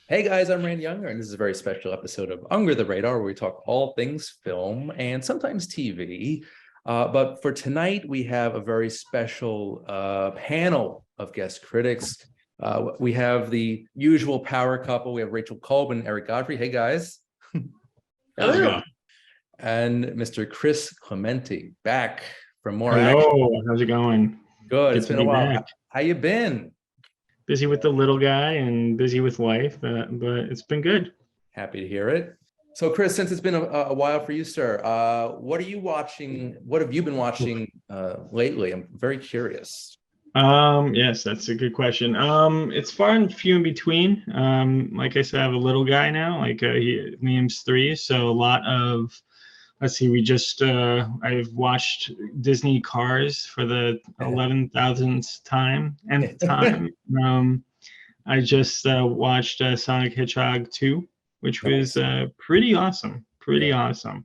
Hey guys, I'm Randy Younger, and this is a very special episode of Under the Radar, where we talk all things film and sometimes TV. But for tonight, we have a very special panel of guest critics. We have the usual power couple. We have Rachel Kolb and Eric Godfrey. Hey guys. How's it going? And Mr. Chris Clementi back from more action. Hello, how's it going? Good. Good It's to been a be while. back. How you been? Busy with the little guy and busy with life, but it's been good. Happy to hear it. So, Chris, since it's been a while for you, sir, what are you watching? What have you been watching lately? I'm very curious. Yes, that's a good question. It's far and few in between. Like I said, I have a little guy now, Liam's 3, so a lot of. Let's see, I've watched Disney Cars for the 11,000th time. I just watched Sonic Hedgehog 2, which was pretty awesome. Pretty awesome.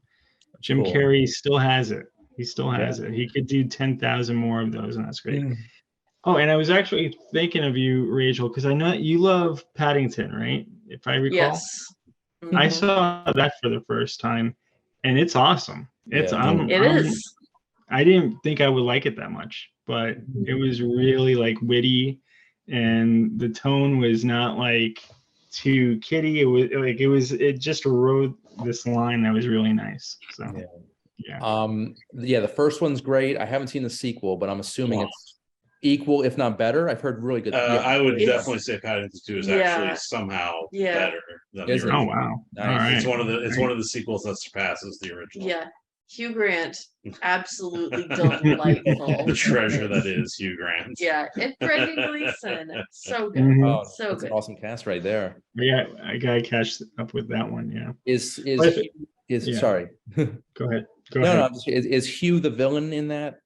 Jim Cool. Carrey still has it. He still has it. He could do 10,000 more of those, and that's great. Oh, and I was actually thinking of you, Rachel, because I know that you love Paddington, right? If I recall. Yes. I saw that for the first time. And it's awesome. It is. I didn't think I would like it that much, but it was really like witty, and the tone was not like too kiddie. It just rode this line that was really nice. So the first one's great. I haven't seen the sequel, but I'm assuming it's equal, if not better. I've heard really good. I would definitely say Paddington 2 is actually somehow better than the original. Oh wow! Nice. All right. It's one of the sequels that surpasses the original. Yeah, Hugh Grant, absolutely delightful. The treasure that is Hugh Grant. Yeah, and Brendan Gleeson, so good, Mhm. so That's good. an awesome cast right there. Yeah, I gotta catch up with that one. Yeah. Sorry. Go ahead. No. Is Hugh the villain in that?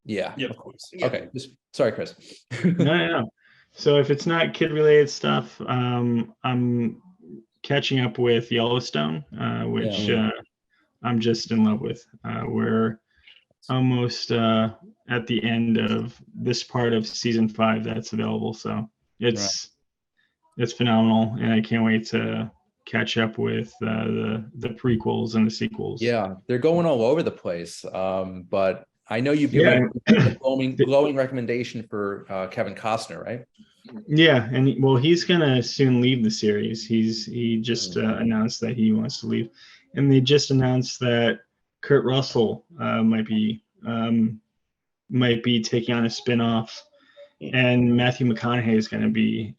Yeah, Yep. of course. Yeah. Okay. Sorry, Chris. No. So if it's not kid-related stuff, I'm catching up with Yellowstone, which I'm just in love with. We're almost at the end of this part of season 5 that's available, so it's phenomenal, and I can't wait to catch up with the prequels and the sequels. Yeah, they're going all over the place, but I know you've given a glowing recommendation for Kevin Costner, right? Yeah, and he's gonna soon leave the series. He just announced that he wants to leave, and they just announced that Kurt Russell might be taking on a spinoff, and Matthew McConaughey is going to be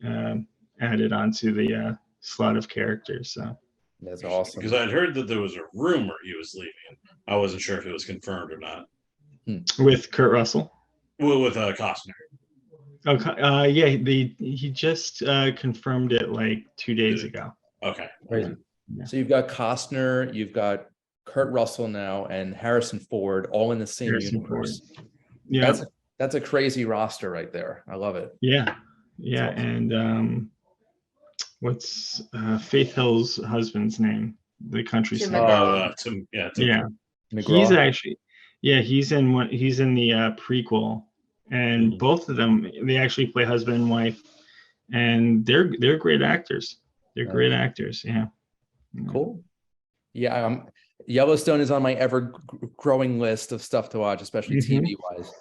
added onto the slot of characters. So that's awesome. Because I'd heard that there was a rumor he was leaving. I wasn't sure if it was confirmed or not. With Kurt Russell? Well, with Costner. He just confirmed it like 2 days ago. Okay. Crazy. Yeah. So you've got Costner, you've got Kurt Russell now, and Harrison Ford all in the same universe. Yeah, that's a crazy roster right there. I love it. Yeah, awesome. And what's Faith Hill's husband's name? The country singer. Tim McGraw. He's actually, he's in the prequel, and both of them, they actually play husband and wife, and they're great actors. They're great actors. Yeah. Cool. Yeah. Yellowstone is on my ever-growing list of stuff to watch, especially TV-wise.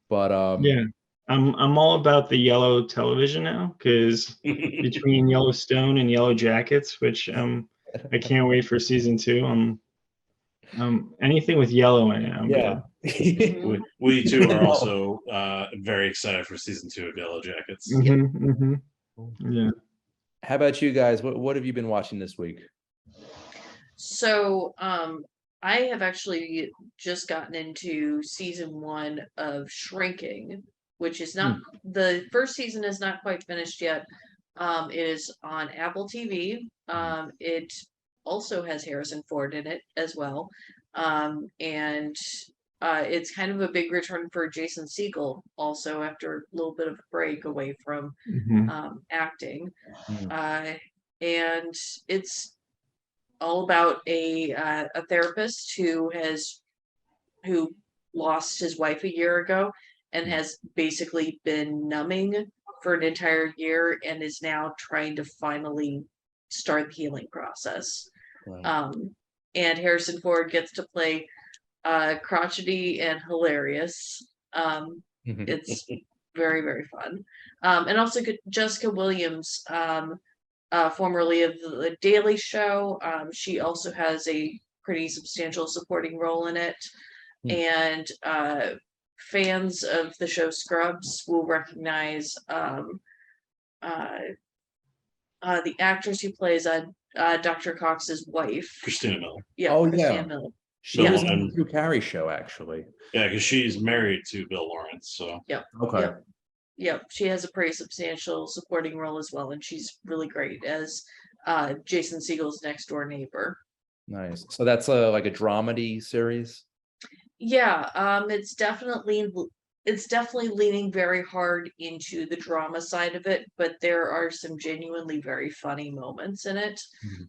But I'm all about the yellow television now, because between Yellowstone and Yellow Jackets, which I can't wait for season 2. Anything with yellow in it. Good. we too are also very excited for season 2 of Yellow Jackets. Yeah. How about you guys? What have you been watching this week? So, I have actually just gotten into season 1 of Shrinking, which is not the first season is not quite finished yet. It is on Apple TV. It also has Harrison Ford in it as well. And it's kind of a big return for Jason Segel also, after a little bit of a break away from acting. And it's all about a therapist who lost his wife a year ago and has basically been numbing for an entire year and is now trying to finally start the healing process. Wow. And Harrison Ford gets to play crotchety and hilarious. It's very, very fun. And also Jessica Williams, formerly of The Daily Show. She also has a pretty substantial supporting role in it. And fans of the show Scrubs will recognize the actress who plays Dr. Cox's wife. Christina Miller. Yeah, Oh, Christina yeah. Miller. She was on the Drew Carey show, actually. Yeah, because she's married to Bill Lawrence. So Yep. Okay. Yep. She has a pretty substantial supporting role as well, and she's really great as Jason Segel's next door neighbor. Nice. So that's like a dramedy series. Yeah, it's definitely leaning very hard into the drama side of it, but there are some genuinely very funny moments in it.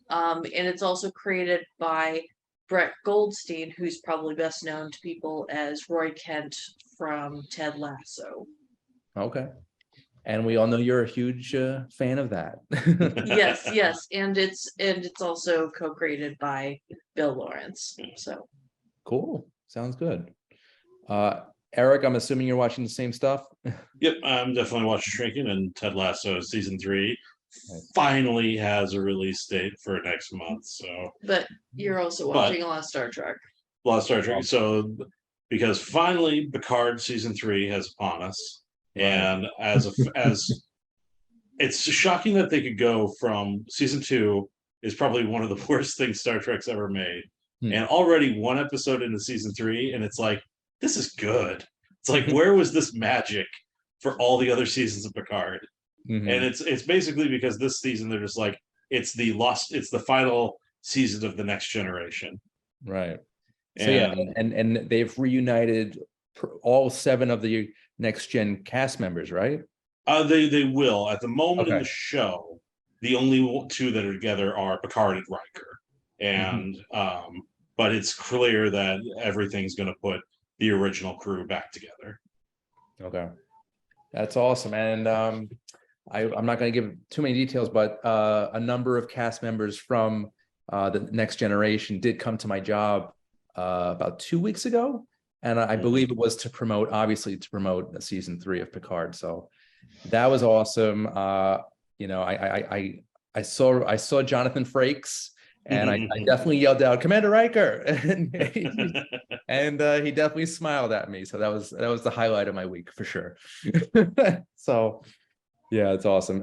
And it's also created by Brett Goldstein, who's probably best known to people as Roy Kent from Ted Lasso. Okay. And we all know you're a huge fan of that. Yes, and it's also co-created by Bill Lawrence. So cool. Sounds good. Eric, I'm assuming you're watching the same stuff. Yep, I'm definitely watching Shrinking, and Ted Lasso season 3 finally has a release date for next month. So, but you're also watching a lot of Star Trek. A lot of Star Trek. So, because finally Picard season 3 has upon us, and as it's shocking that they could go from season 2 is probably one of the worst things Star Trek's ever made, and already one episode into season 3, and it's like, this is good. It's like, where was this magic for all the other seasons of Picard? And it's basically because this season they're just like, it's the final season of the Next Generation. Right. So and they've reunited all 7 of the Next Gen cast members, right? They will. At the moment in the show, the only 2 that are together are Picard and Riker. And but it's clear that everything's going to put the original crew back together. Okay, that's awesome. And I'm not going to give too many details, but a number of cast members from the Next Generation did come to my job about 2 weeks ago, and I believe it was to promote season 3 of Picard. So that was awesome. You know, I saw Jonathan Frakes. And I definitely yelled out, "Commander Riker!" and he definitely smiled at me. So that was the highlight of my week for sure. So yeah, it's awesome.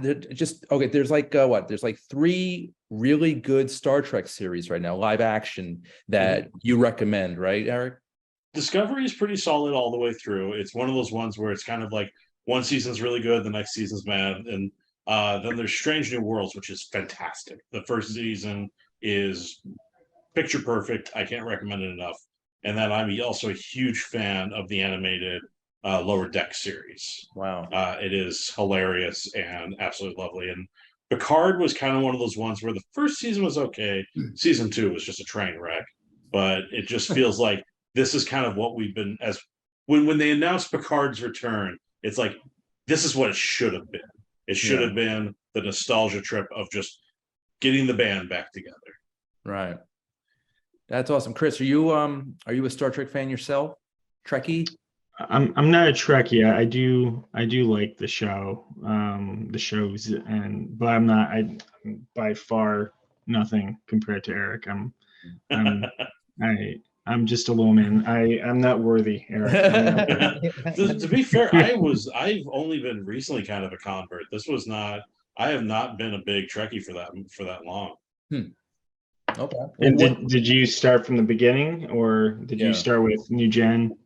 There's like there's like 3 really good Star Trek series right now, live action, that you recommend, right, Eric? Discovery is pretty solid all the way through. It's one of those ones where it's kind of like one season's really good, the next season's bad, and then there's Strange New Worlds, which is fantastic. The first season is picture perfect. I can't recommend it enough. And then I'm also a huge fan of the animated Lower Deck series. Wow. It is hilarious and absolutely lovely. And Picard was kind of one of those ones where the first season was okay. Season 2 was just a train wreck. But it just feels like this is kind of what we've been when they announced Picard's return, it's like, this is what it should have been. It should have been the nostalgia trip of just getting the band back together. Right. That's awesome. Chris, are you a Star Trek fan yourself? Trekkie? I'm not a Trekkie. I do like the show, the shows, but I'm by far nothing compared to Eric. I'm just a low man. I'm not worthy, Eric. To be fair, I've only been recently kind of a convert. I have not been a big Trekkie for that long. Okay. And did you start from the beginning, or did you start with New Gen?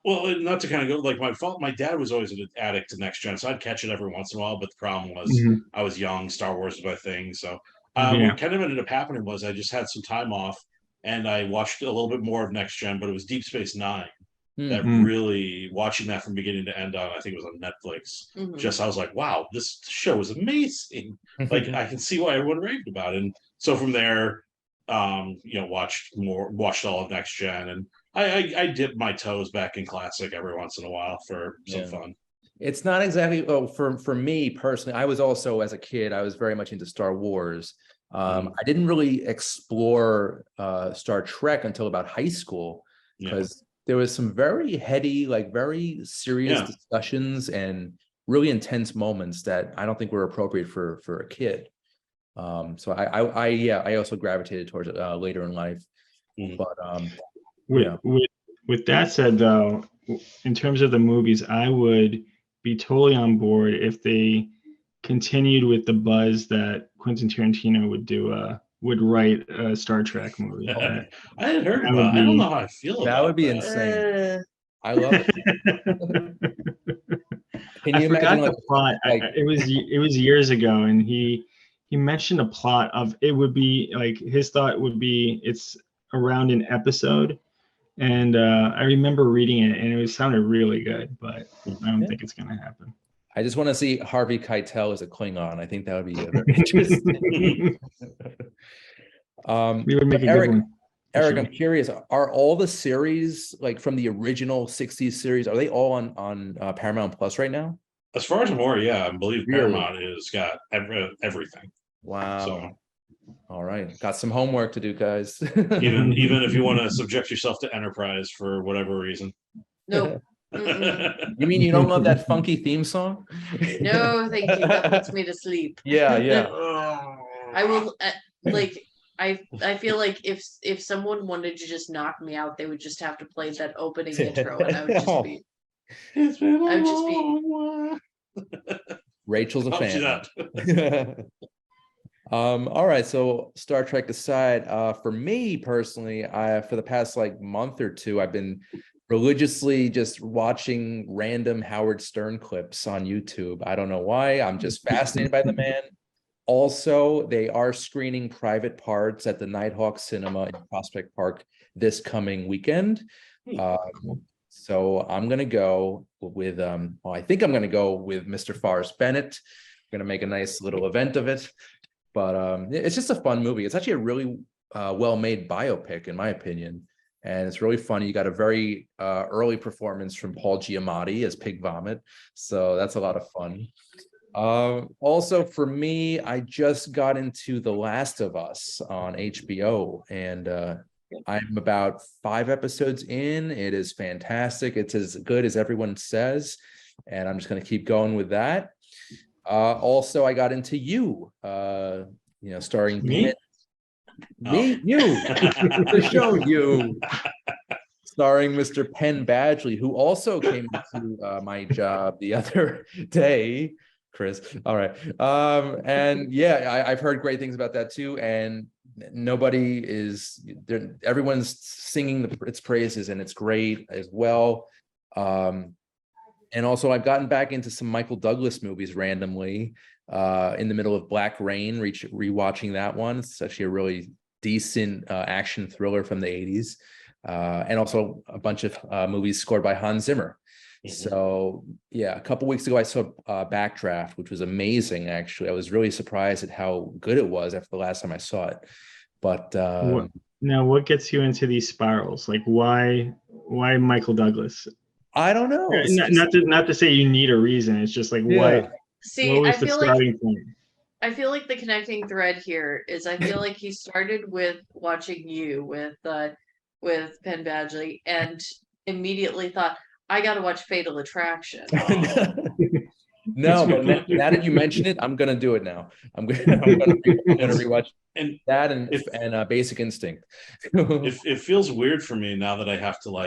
Well, not to kind of go like my dad was always an addict to Next Gen, so I'd catch it every once in a while. But the problem was I was young, Star Wars was my thing. So what kind of ended up happening was I just had some time off, and I watched a little bit more of Next Gen, but it was Deep Space Nine that really, watching that from beginning to end on, I think it was on Netflix. Just I was like, wow, this show is amazing. Like I can see why everyone raved about it. And so from there, watched all of Next Gen, and I dip my toes back in classic every once in a while for some fun. It's not exactly, well, for me personally, I was also, as a kid, I was very much into Star Wars. I didn't really explore Star Trek until about high school, Yeah. because there was some very heady, like very serious Yeah. discussions and really intense moments that I don't think were appropriate for a kid. So I also gravitated towards it later in life. Mhm. But With, yeah. with that said, though, in terms of the movies, I would be totally on board if they continued with the buzz that Quentin Tarantino would write a Star Trek movie. I had heard That would about. I don't be- know how I feel That about would be that. insane. I love it. Can I you imagine forgot the plot. It was years ago, and he mentioned a plot of it would be like his thought would be it's around an episode, and I remember reading it, and it sounded really good, but I don't think it's gonna happen. I just want to see Harvey Keitel as a Klingon. I think that would be very interesting. We would make a Eric, good one. Eric, Sure. I'm curious. Are all the series, like from the original '60s series, are they all on Paramount Plus right now? As far as I'm aware, yeah, I believe Really? Paramount has got everything. Wow. So All right, got some homework to do, guys. even if you want to subject yourself to Enterprise for whatever reason. Nope. Mm-mm. You mean you don't love that funky theme song? No, thank you. That puts me to sleep. Yeah, yeah. I will like I feel like if someone wanted to just knock me out, they would just have to play that opening intro, and I would just be. It's been I a would just be. long while. Rachel's a Hope she's fan. not. All right, so Star Trek aside, for me personally, for the past like month or two, I've been religiously just watching random Howard Stern clips on YouTube. I don't know why. I'm just fascinated by the man. Also, they are screening Private Parts at the Nighthawk Cinema in Prospect Park this coming weekend. So I'm gonna go with well, I think I'm gonna go with Mr. Forrest Bennett. I'm gonna make a nice little event of it. But it's just a fun movie. It's actually a really well-made biopic, in my opinion. And it's really funny. You got a very early performance from Paul Giamatti as Pig Vomit. So that's a lot of fun. Also, for me, I just got into The Last of Us on HBO. And I'm about 5 episodes in. It is fantastic. It's as good as everyone says. And I'm just going to keep going with that. Also, I got into starring Me? the show You, starring Mr. Penn Badgley, who also came to my job the other day. Chris, all right, and yeah, I've heard great things about that too, and nobody is there. Everyone's singing its praises, and it's great as well. And also, I've gotten back into some Michael Douglas movies randomly in the middle of Black Rain, rewatching that one. It's actually a really decent action thriller from the 80s. And also a bunch of movies scored by Hans Zimmer. Mm-hmm. So, yeah, a couple weeks ago, I saw Backdraft, which was amazing, actually. I was really surprised at how good it was after the last time I saw it. But now, what gets you into these spirals? Like, why Michael Douglas? I don't know. Not to say you need a reason. It's just like what was the starting point? I feel like the connecting thread here is I feel like he started with watching You with Penn Badgley and immediately thought, I got to watch Fatal Attraction. No, but now that you mention it, I'm gonna do it now. I'm gonna rewatch that and Basic Instinct. It feels weird for me now that I have to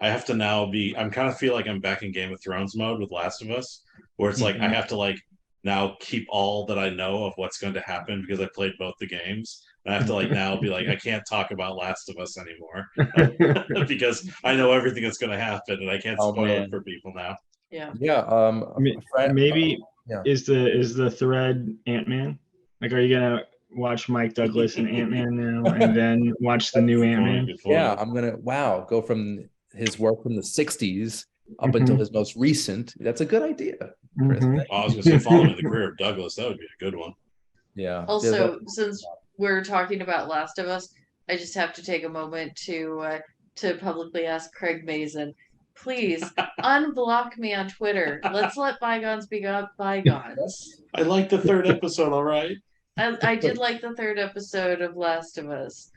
I have to now I'm kind of feel like I'm back in Game of Thrones mode with Last of Us, where it's like I have to now keep all that I know of what's going to happen because I played both the games. And I have to now be like, I can't talk about Last of Us anymore because I know everything that's going to happen and I can't spoil it for people now. Yeah. Yeah. Maybe is the thread Ant-Man? Like, are you gonna watch Mike Douglas and Ant-Man now and then watch the new Ant-Man? Yeah, I'm gonna go from his work from the 60s up until his most recent. That's a good idea, Chris. I was going to say, following the career of Douglas, that would be a good one. Yeah. Also, since we're talking about Last of Us, I just have to take a moment to publicly ask Craig Mazin, please unblock me on Twitter. Let's let bygones be bygones. I like the third episode, all right. I did like the third episode of Last of Us.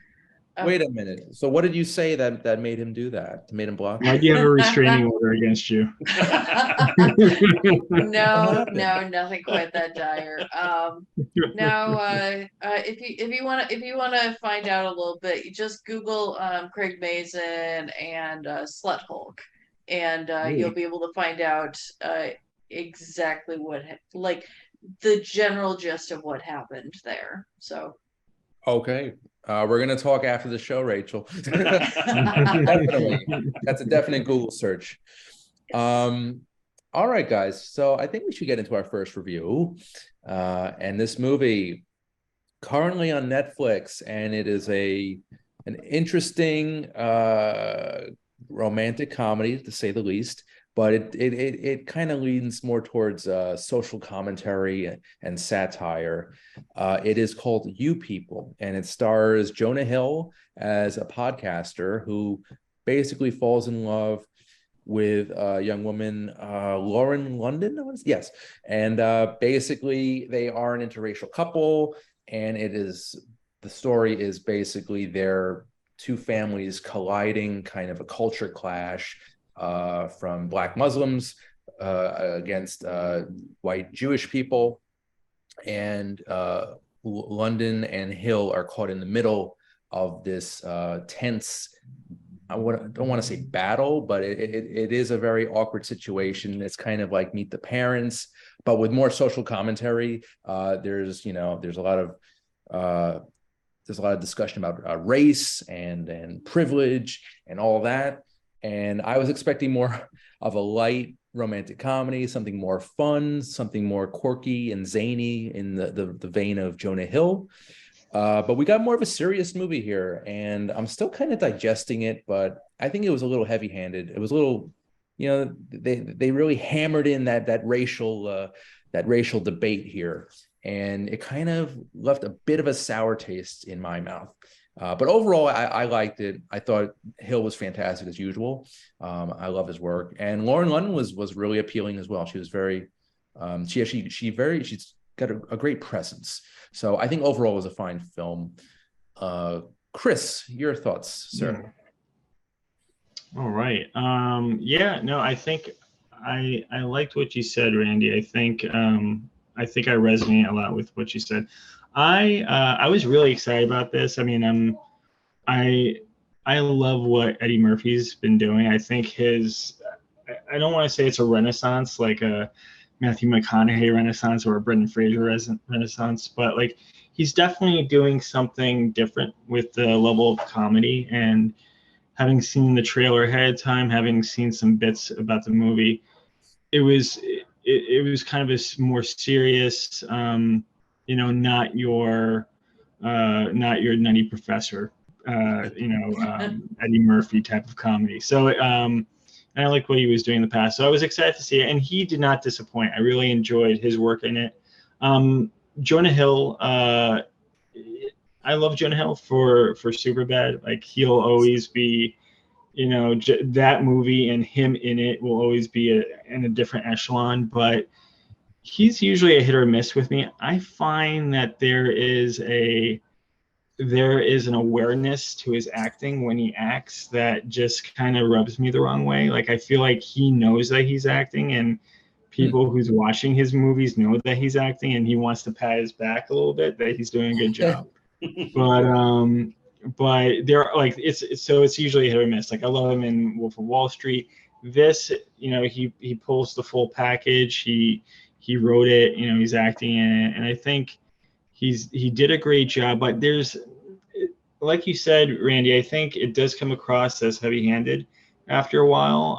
Wait a minute. So what did you say that made him do that? Made him block? Why do you have a restraining order against you? No, nothing quite that dire. If you want to find out a little bit, you just Google Craig Mazin and Slut Hulk, and you'll be able to find out exactly like the general gist of what happened there. So. Okay. We're going to talk after the show, Rachel. Definitely. That's a definite Google search. All right, guys. So I think we should get into our first review. And this movie currently on Netflix, and it is an interesting romantic comedy, to say the least. But it kind of leans more towards social commentary and satire. It is called You People, and it stars Jonah Hill as a podcaster who basically falls in love with a young woman, Lauren London. Yes, and basically they are an interracial couple, and the story is basically their two families colliding, kind of a culture clash. From Black Muslims against white Jewish people. And London and Hill are caught in the middle of this tense, I don't want to say battle, but it is a very awkward situation. It's kind of like Meet the Parents, but with more social commentary. There's a lot of discussion about race and privilege and all that. And I was expecting more of a light romantic comedy, something more fun, something more quirky and zany in the vein of Jonah Hill. But we got more of a serious movie here, and I'm still kind of digesting it, but I think it was a little heavy-handed. It was a little, they really hammered in that racial debate here, and it kind of left a bit of a sour taste in my mouth. But overall, I liked it. I thought Hill was fantastic as usual. I love his work, and Lauren London was really appealing as well. She was very, she's got a great presence. So I think overall it was a fine film. Chris, your thoughts, sir? All right. I think I liked what you said, Randy. I think I resonate a lot with what you said. I was really excited about this. I mean, I love what Eddie Murphy's been doing. I think I don't want to say it's a renaissance like a Matthew McConaughey renaissance or a Brendan Fraser renaissance, but like he's definitely doing something different with the level of comedy. And having seen the trailer ahead of time, having seen some bits about the movie, it was kind of a more serious. Not your nutty professor, Eddie Murphy type of comedy. So, and I like what he was doing in the past. So I was excited to see it, and he did not disappoint. I really enjoyed his work in it. Jonah Hill, I love Jonah Hill for Superbad. Like he'll always be, that movie and him in it will always be in a different echelon, but he's usually a hit or miss with me. I find that there is an awareness to his acting when he acts that just kind of rubs me the wrong way. Like I feel like he knows that he's acting, and people who's watching his movies know that he's acting, and he wants to pat his back a little bit that he's doing a good job. But they're like it's usually a hit or miss. Like I love him in Wolf of Wall Street. This, he pulls the full package. He wrote it, he's acting in it, and I think he did a great job. But there's, like you said, Randy, I think it does come across as heavy-handed after a while.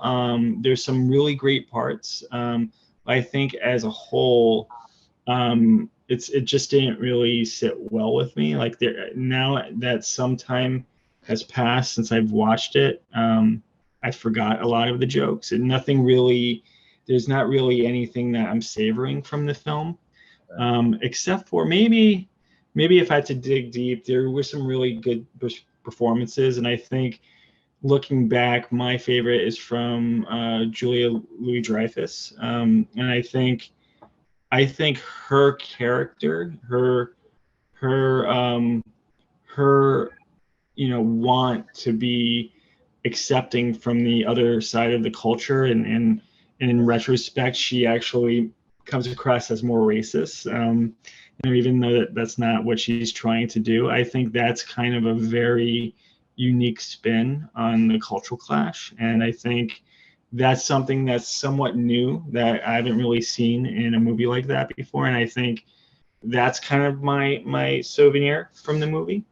There's some really great parts. I think as a whole, it just didn't really sit well with me. Like now that some time has passed since I've watched it, I forgot a lot of the jokes, and there's not really anything that I'm savoring from the film, except for maybe if I had to dig deep, there were some really good performances, and I think looking back, my favorite is from Julia Louis-Dreyfus, and I think her character, her her want to be accepting from the other side of the culture, and in retrospect, she actually comes across as more racist. Even though that's not what she's trying to do, I think that's kind of a very unique spin on the cultural clash, and I think that's something that's somewhat new that I haven't really seen in a movie like that before, and I think that's kind of my souvenir from the movie.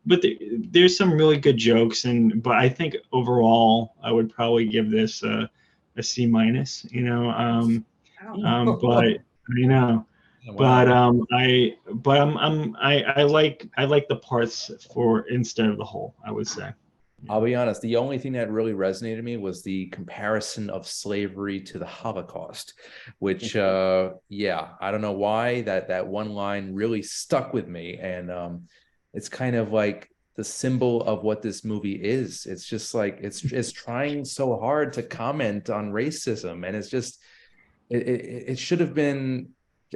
But there's some really good jokes, but I think overall I would probably give this a C minus. But you know, but Wow. I like the parts for instead of the whole, I would say. I'll be honest, the only thing that really resonated me was the comparison of slavery to the Holocaust, which yeah, I don't know why that one line really stuck with me. And it's kind of like the symbol of what this movie is. It's just like it's trying so hard to comment on racism, and it's just it should have been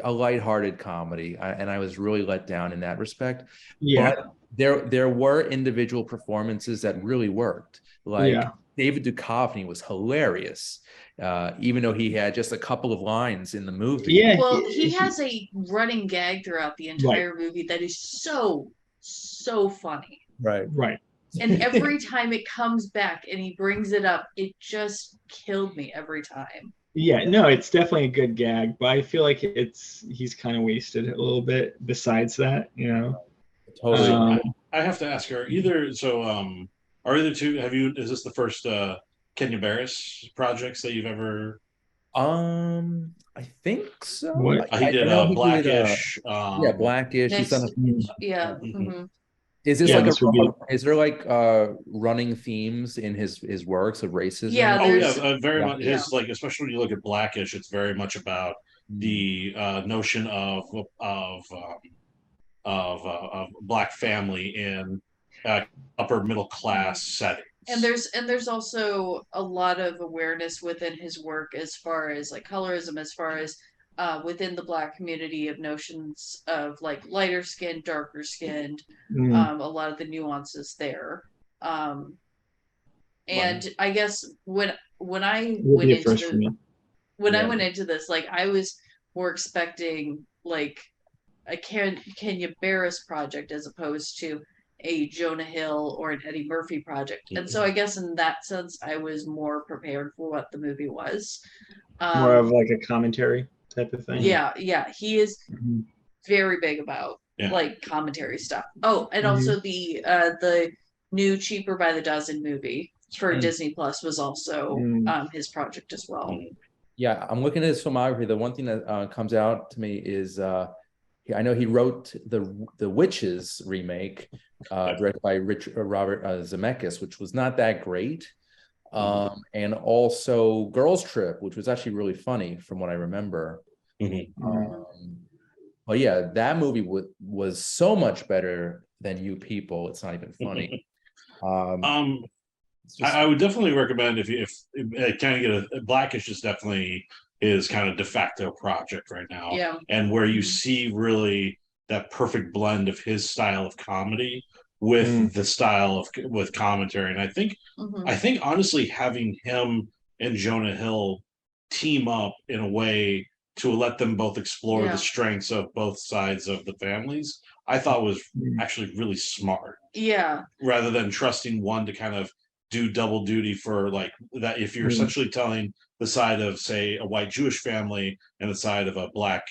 a lighthearted comedy, and I was really let down in that respect. Yeah, But there were individual performances that really worked. Like yeah, David Duchovny was hilarious, even though he had just a couple of lines in the movie. yeah. Well, he has a running gag throughout the Right, entire movie that is so funny. Right. right. And every time it comes back and he brings it up, it just killed me every time. Yeah, no, it's definitely a good gag, but I feel like he's kind of wasted a little bit besides that. Totally. So Um, I have to ask her either. So are either two? Have you? Is this the first Kenya Barris projects that you've ever? I think so. what? He I did know he did Blackish. yeah, Blackish. He's done Next, a yeah. Mhm. is this Yeah, like this would be. is there like running themes in his works of racism? Yeah, Oh yeah, there's very Yeah. much yeah. his like, especially when you look at Blackish, it's very much about Mm. the notion of black family in upper middle class settings. And there's also a lot of awareness within his work as far as like colorism, as far as within the black community of notions of like lighter skinned, darker skinned, Mm, a lot of the nuances there. Um, Right. and I guess when I will went be a into first for the me. when I Yeah. went into this, like I was more expecting like a Kenya Barris project as opposed to a Jonah Hill or an Eddie Murphy project. And so I guess in that sense, I was more prepared for what the movie was. More of Um, like a commentary type of thing. yeah, yeah, he is Mhm. very big about Yeah. like commentary stuff. Oh, and Mhm. also the new Cheaper by the Dozen movie for Mm. Disney Plus was also Mm. his project as well. Mm. Yeah, I'm looking at his filmography. The one thing that comes out to me is I know he wrote the Witches remake, directed by Robert Zemeckis, which was not that great, and also Girls Trip, which was actually really funny from what I remember. Mhm. But yeah, that movie was so much better than You People. It's not even funny. Um, Um, it's just I would definitely recommend if kind of get a Blackish is definitely his kind of de facto project right now, Yeah. and where you Mhm. see really that perfect blend of his style of comedy with Mm. the style of with commentary. And Mhm. I think honestly having him and Jonah Hill team up in a way to let them both explore the Yeah. strengths of both sides of the families, I thought was Mm. actually really smart Yeah. rather than trusting one to kind of do double duty for like that. If you're Mm. essentially telling the side of say a white Jewish family and the side of a black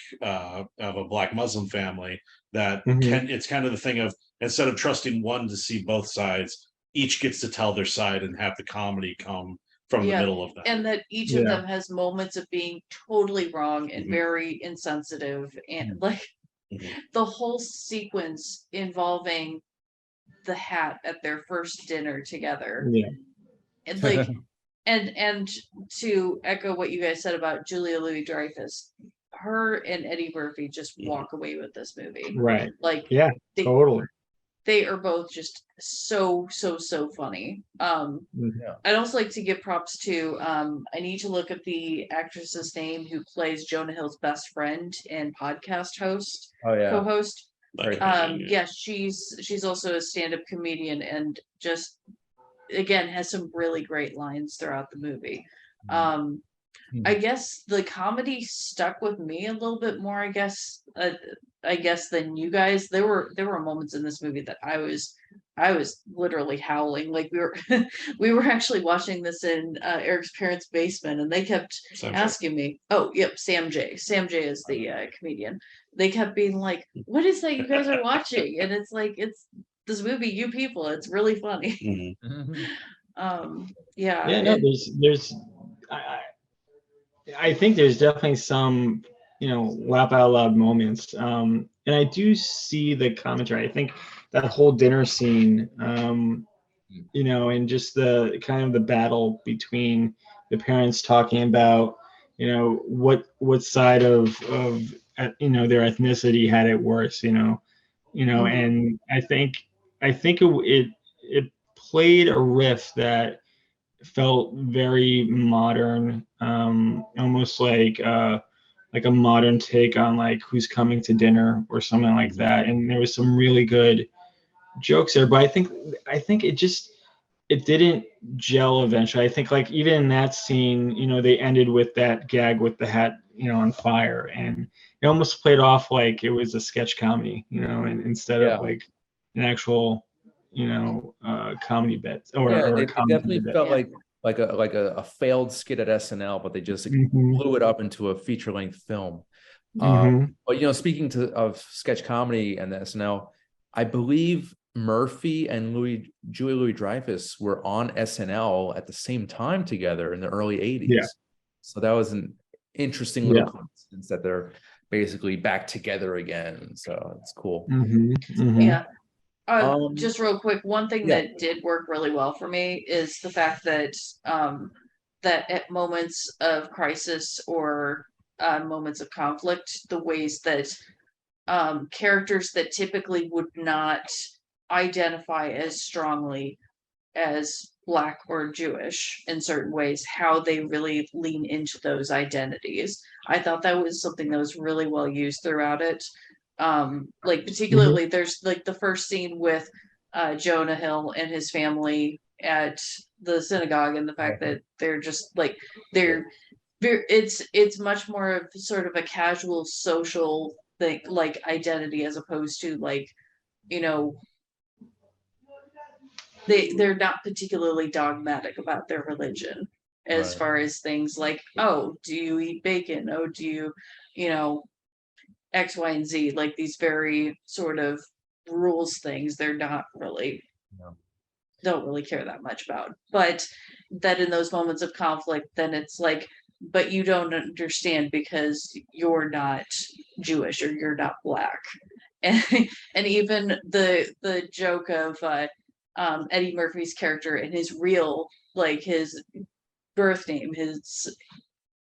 Muslim family, that Mhm. can it's kind of the thing of instead of trusting one to see both sides, each gets to tell their side and have the comedy come from the Yeah. middle of that. And that each of Yeah. them has moments of being totally wrong and Mhm. very insensitive, and like Mhm. the whole sequence involving the hat at their first dinner together, Yeah. and like and to echo what you guys said about Julia Louis-Dreyfus, her and Eddie Murphy just Mhm. walk away with this movie. Right. Like Yeah. they Totally. they are both just so funny. Yeah. I'd also like to give props to I need to look at the actress's name who plays Jonah Hill's best friend and podcast host, Oh yeah. co-host. Like, Yeah, she's also a stand-up comedian and just again has some really great lines throughout the movie. I guess the comedy stuck with me a little bit more, I guess than you guys. There were moments in this movie that I was literally howling. Like we were actually watching this in Eric's parents' basement, and they kept asking me, oh yep, Sam J is the comedian. They kept being like, what is that you guys are watching? And it's like, it's this movie, You People. It's really funny. Yeah. Yeah, no, there's I think there's definitely some, laugh out loud moments. And I do see the commentary. I think that whole dinner scene, and just the kind of the battle between the parents talking about, what side of their ethnicity had it worse, and I think it played a riff that felt very modern, almost like a modern take on like Who's Coming to Dinner or something like that. And there was some really good jokes there, but I think it didn't gel eventually. I think like even in that scene, they ended with that gag with the hat, on fire, and it almost played off like it was a sketch comedy, and instead of like an actual comedy bit or a it definitely bit. felt like a failed skit at SNL, but they just blew it up into a feature-length film. But speaking of sketch comedy and the SNL, I believe Murphy and Julia Louis-Dreyfus were on SNL at the same time together in the early 80s. Yeah. So that was an interesting little coincidence that they're basically back together again. So it's cool. Yeah. Just real quick, one thing that did work really well for me is the fact that that at moments of crisis or moments of conflict, the ways that characters that typically would not identify as strongly as Black or Jewish in certain ways, how they really lean into those identities. I thought that was something that was really well used throughout it. Like particularly there's like the first scene with Jonah Hill and his family at the synagogue, and the fact that they're just like it's much more of sort of a casual social thing, like identity, as opposed to like, they're not particularly dogmatic about their religion as far as things like, oh, do you eat bacon? Oh, do you X, Y, and Z, like these very sort of rules things they're not really don't really care that much about. But that in those moments of conflict, then it's like, but you don't understand because you're not Jewish or you're not Black. And even the joke of Eddie Murphy's character and his real, like his birth name, his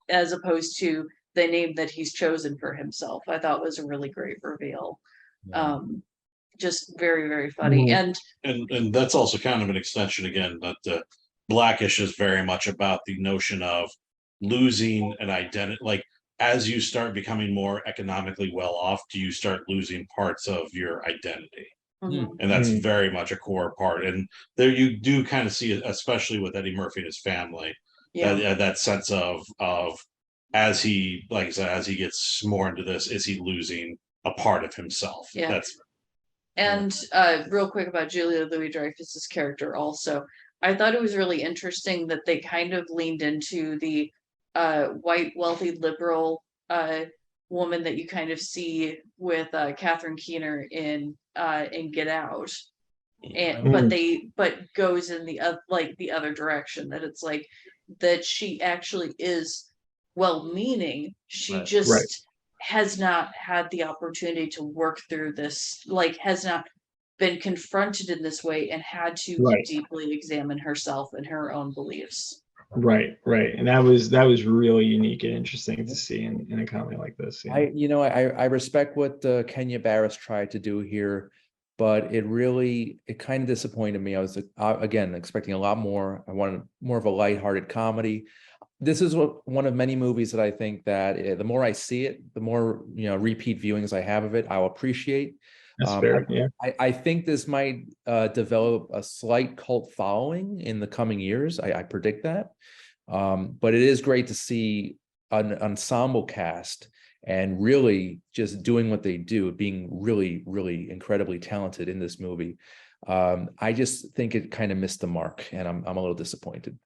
as opposed to the name that he's chosen for himself, I thought was a really great reveal. Just very, very funny. And that's also kind of an extension again that Blackish is very much about the notion of losing an identity. Like as you start becoming more economically well off, do you start losing parts of your identity? And that's very much a core part. And there you do kind of see, especially with Eddie Murphy and his family, that sense of as he, like I said, as he gets more into this, is he losing a part of himself? And real quick about Julia Louis-Dreyfus's character also, I thought it was really interesting that they kind of leaned into the white, wealthy, liberal woman that you kind of see with Catherine Keener in Get Out, and but goes in the other direction, that it's like that she actually is well-meaning. She just has not had the opportunity to work through this, like has not been confronted in this way and had to deeply examine herself and her own beliefs. Right. And that was really unique and interesting to see in a comedy like this. I respect what Kenya Barris tried to do here. but it kind of disappointed me. I was again expecting a lot more. I wanted more of a lighthearted comedy. This is one of many movies that I think that the more I see it, the more repeat viewings I have of it, I'll appreciate. That's fair. Yeah. I think this might develop a slight cult following in the coming years. I predict that. But it is great to see an ensemble cast and really just doing what they do, being really, really incredibly talented in this movie. I just think it kind of missed the mark, and I'm a little disappointed.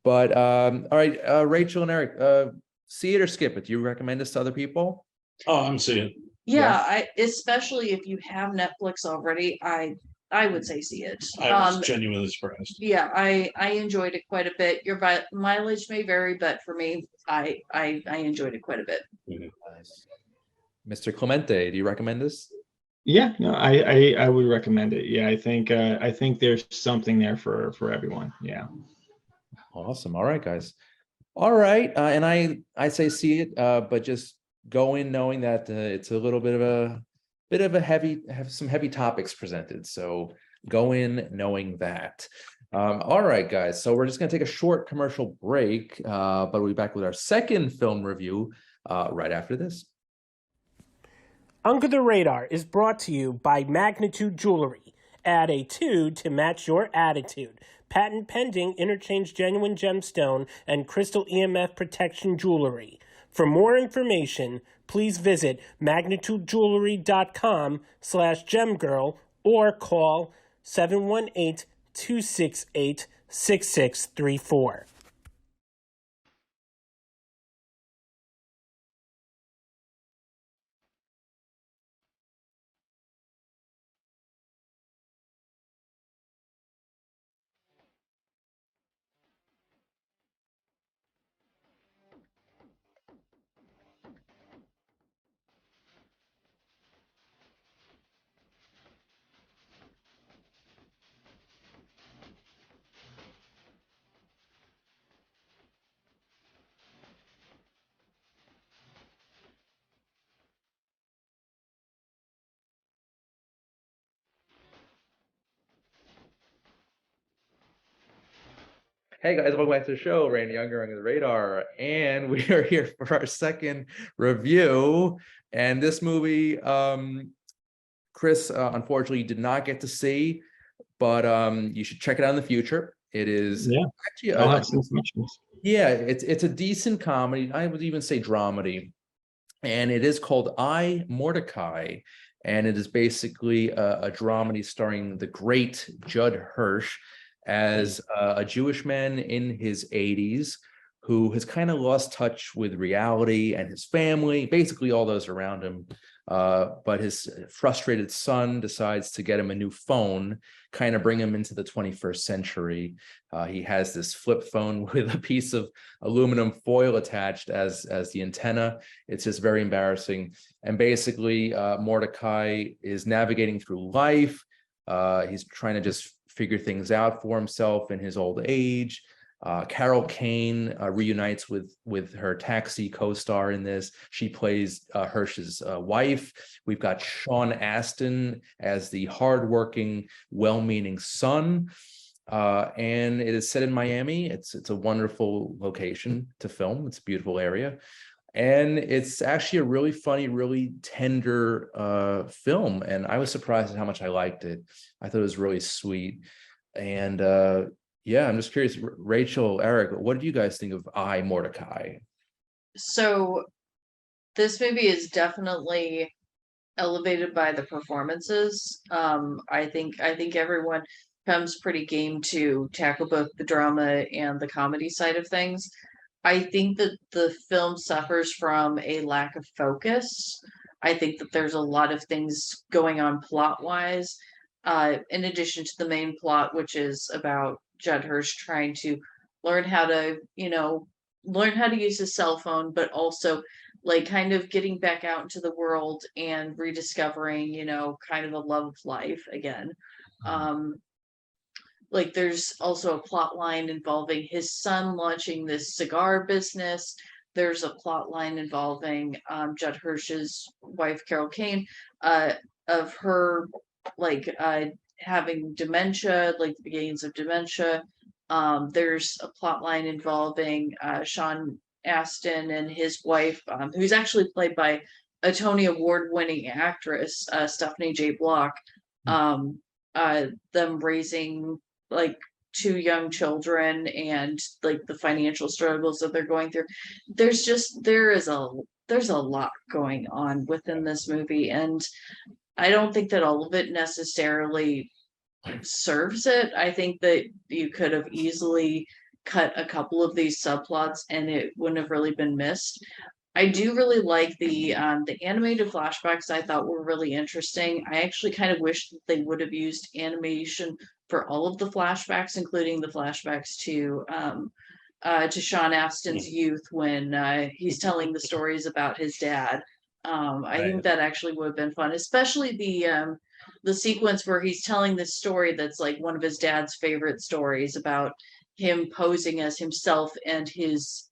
But all right, Rachel and Eric, see it or skip it. Do you recommend this to other people? Oh, I'm seeing. Yeah, I especially if you have Netflix already, I would say see it. I was genuinely surprised. Yeah, I enjoyed it quite a bit. Your mileage may vary, but for me, I enjoyed it quite a bit. Nice. Mr. Clemente, do you recommend this? Yeah, no, I would recommend it. Yeah, I think there's something there for everyone. Yeah. Awesome. All right, guys. All right, and I say see it, but just go in knowing that it's a little bit of a have some heavy topics presented. So go in knowing that. All right, guys. So we're just gonna take a short commercial break, but we'll be back with our second film review right after this. Under the Radar is brought to you by Magnitude Jewelry. Add a 2 to match your attitude. Patent pending interchange genuine gemstone and crystal EMF protection jewelry. For more information, please visit magnitudejewelry.com/gemgirl or call 718-268-6634. Hey guys, welcome back to the show. Randy Younger Under the Radar, and we are here for our second review. And this movie, Chris, unfortunately, did not get to see, but you should check it out in the future. It is actually I'll have some submissions. yeah, it's a decent comedy. I would even say dramedy, and it is called iMordecai, and it is basically a dramedy starring the great Judd Hirsch as a Jewish man in his 80s who has kind of lost touch with reality and his family, basically all those around him. But his frustrated son decides to get him a new phone, kind of bring him into the 21st century. He has this flip phone with a piece of aluminum foil attached as the antenna. It's just very embarrassing. And basically, Mordecai is navigating through life. He's trying to just figure things out for himself in his old age. Carol Kane reunites with her Taxi co-star in this. She plays Hirsch's wife. We've got Sean Astin as the hardworking, well-meaning son. And it is set in Miami. It's a wonderful location to film. It's a beautiful area. And it's actually a really funny, really tender film. And I was surprised at how much I liked it. I thought it was really sweet. And yeah, I'm just curious, Rachel, Eric, what did you guys think of iMordecai? So this movie is definitely elevated by the performances. I think everyone comes pretty game to tackle both the drama and the comedy side of things. I think that the film suffers from a lack of focus. I think that there's a lot of things going on plot-wise, in addition to the main plot, which is about Judd Hirsch trying to learn how to, learn how to use his cell phone, but also like kind of getting back out into the world and rediscovering, kind of the love of life again. Like there's also a plot line involving his son launching this cigar business. There's a plot line involving Judd Hirsch's wife, Carol Kane, of her having dementia, like the beginnings of dementia. There's a plot line involving Sean Astin and his wife, who's actually played by a Tony Award-winning actress, Stephanie J. Block. Them raising like two young children and like the financial struggles that they're going through. There's a lot going on within this movie, and I don't think that all of it necessarily serves it. I think that you could have easily cut a couple of these subplots and it wouldn't have really been missed. I do really like the animated flashbacks. I thought were really interesting. I actually kind of wish that they would have used animation for all of the flashbacks, including the flashbacks to Sean Astin's youth when he's telling the stories about his dad. I think that actually would have been fun, especially the sequence where he's telling this story that's like one of his dad's favorite stories about him posing as himself and his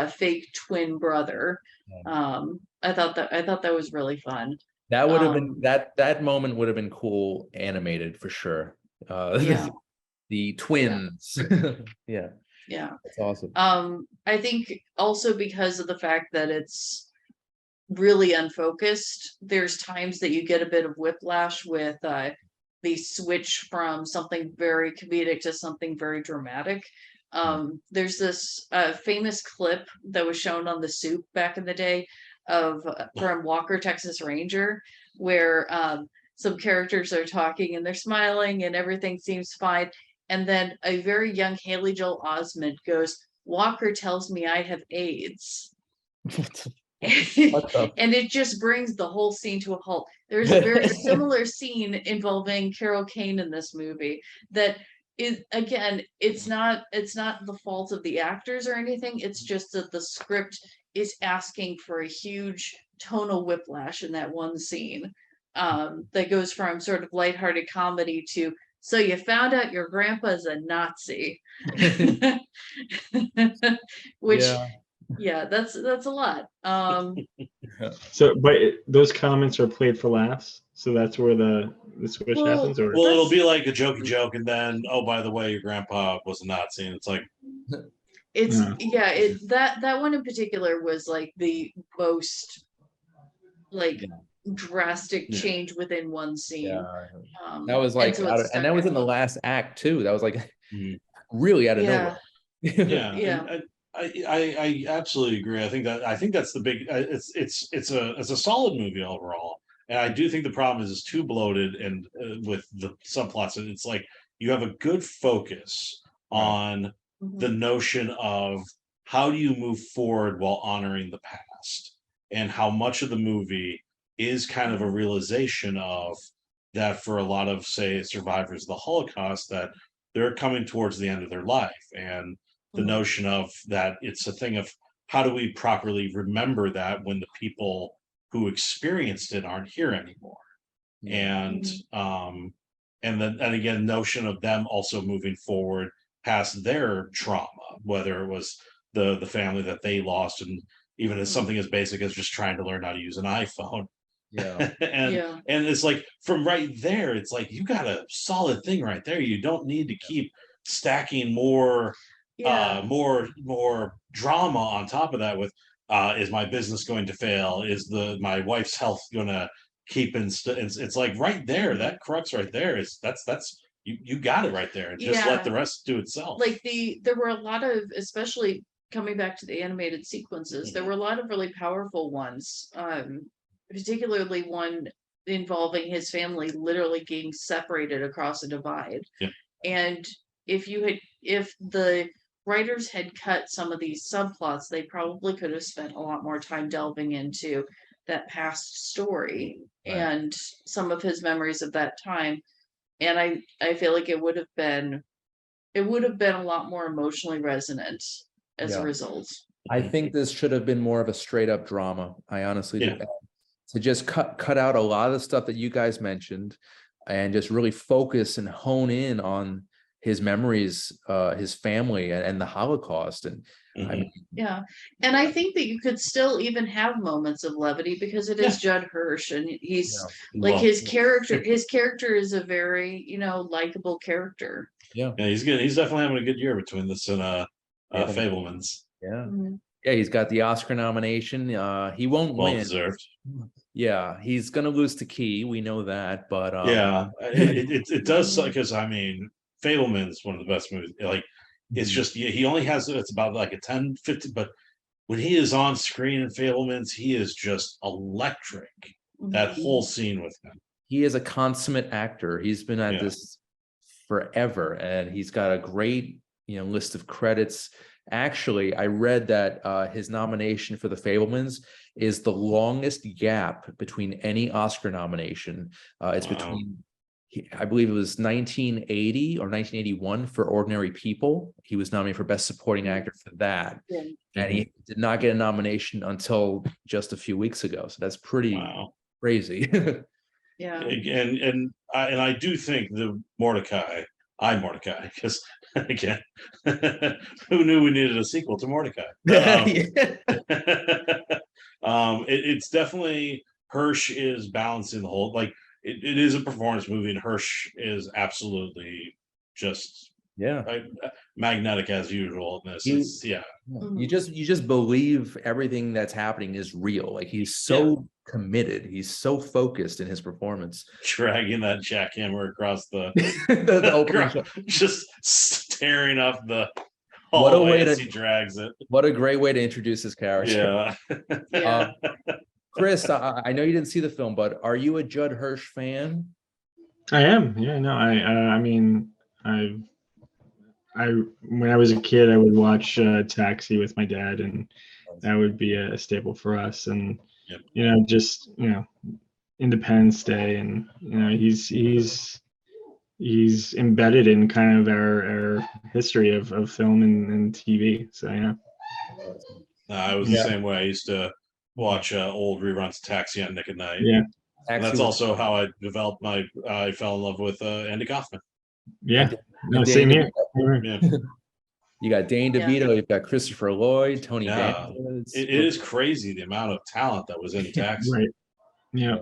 fake twin brother. I thought that was really fun. That would have been that moment would have been cool animated for sure. Yeah. The twins. Yeah. Yeah. That's awesome. I think also because of the fact that it's really unfocused, there's times that you get a bit of whiplash with the switch from something very comedic to something very dramatic. There's this famous clip that was shown on The Soup back in the day of from Walker, Texas Ranger, where some characters are talking and they're smiling and everything seems fine. And then a very young Haley Joel Osment goes, "Walker tells me I have AIDS." And it just brings the whole scene to a halt. There's a very similar scene involving Carol Kane in this movie that is, again, it's not the fault of the actors or anything. It's just that the script is asking for a huge tonal whiplash in that one scene that goes from sort of lighthearted comedy to, "So you found out your grandpa's a Nazi," which yeah, that's a lot. So, but those comments are played for laughs. So that's where the switch happens, or well, it'll be like a jokey joke, and then, oh, by the way, your grandpa was a Nazi, and it's like, it's that one in particular was like the most like drastic change within one scene. That was like, and that was in the last act too. That was like really out of nowhere. Yeah. I absolutely agree. I think that's the big. It's a solid movie overall, and I do think the problem is it's too bloated and with the subplots. And it's like you have a good focus on the notion of how do you move forward while honoring the past, and how much of the movie is kind of a realization of that for a lot of, say, survivors of the Holocaust, that they're coming towards the end of their life, and the notion of that it's a thing of how do we properly remember that when the people who experienced it aren't here anymore. And then again, notion of them also moving forward past their trauma, whether it was the family that they lost, and even as something as basic as just trying to learn how to use an iPhone. And it's like from right there, it's like you got a solid thing right there. You don't need to keep stacking more drama on top of that with is my business going to fail, is my wife's health gonna keep it's like right there, that crux right there is that's you got it right there, and just let the rest do itself. Like there were a lot of, especially coming back to the animated sequences, there were a lot of really powerful ones, particularly one involving his family literally getting separated across a divide. And if the writers had cut some of these subplots, they probably could have spent a lot more time delving into that past story and some of his memories of that time. And I feel like it would have been a lot more emotionally resonant as a result. I think this should have been more of a straight up drama. I honestly do. To just cut out a lot of the stuff that you guys mentioned and just really focus and hone in on his memories, his family, and the Holocaust. And I mean, Yeah. And I think that you could still even have moments of levity because it is Judd Hirsch and he's like Well, his character is a very, likable character. yeah, he's good. He's definitely having a good year between this and Fablemans. yeah, Mhm. yeah. He's got the Oscar nomination. He won't Well win. deserved. Yeah, he's gonna lose to Key. We know that, but Yeah, it does suck because I mean, Fableman's one of the best movies. Like, it's just he only has it's about like a 10, 15, but when he is on screen in Fableman's, he is just electric. That whole scene with him. he is a consummate actor. He's been at this forever, and he's got a great list of credits. Actually, I read that his nomination for The Fablemans is the longest gap between any Oscar nomination. It's between, I believe it was 1980 or 1981 for Ordinary People. He was nominated for Best Supporting Actor for that. And he did not get a nomination until just a few weeks ago. So that's pretty crazy. Yeah. And I do think the iMordecai, because again, who knew we needed a sequel to Mordecai? It's definitely Hirsch is balancing the whole, like it is a performance movie, and Hirsch is absolutely just magnetic as usual in this. You just believe everything that's happening is real. Like he's so committed, he's so focused in his performance, dragging that jackhammer across the opening shot. Just staring up the hallway as he drags it. What a great way to introduce his character. Chris, I know you didn't see the film, but are you a Judd Hirsch fan? I am. Yeah, no, I mean, when I was a kid, I would watch Taxi with my dad, and that would be a staple for us. And just Independence Day, and he's embedded in kind of our history of film and TV. So I was the same way. I used to watch old reruns of Taxi on Nick at Night. Yeah, and that's also how I developed I fell in love with Andy Kaufman. Yeah, no, same here. Yeah. You got Dane DeVito, you've got Christopher Lloyd, Tony Danza. It is crazy the amount of talent that was in Taxi. Right. Yeah.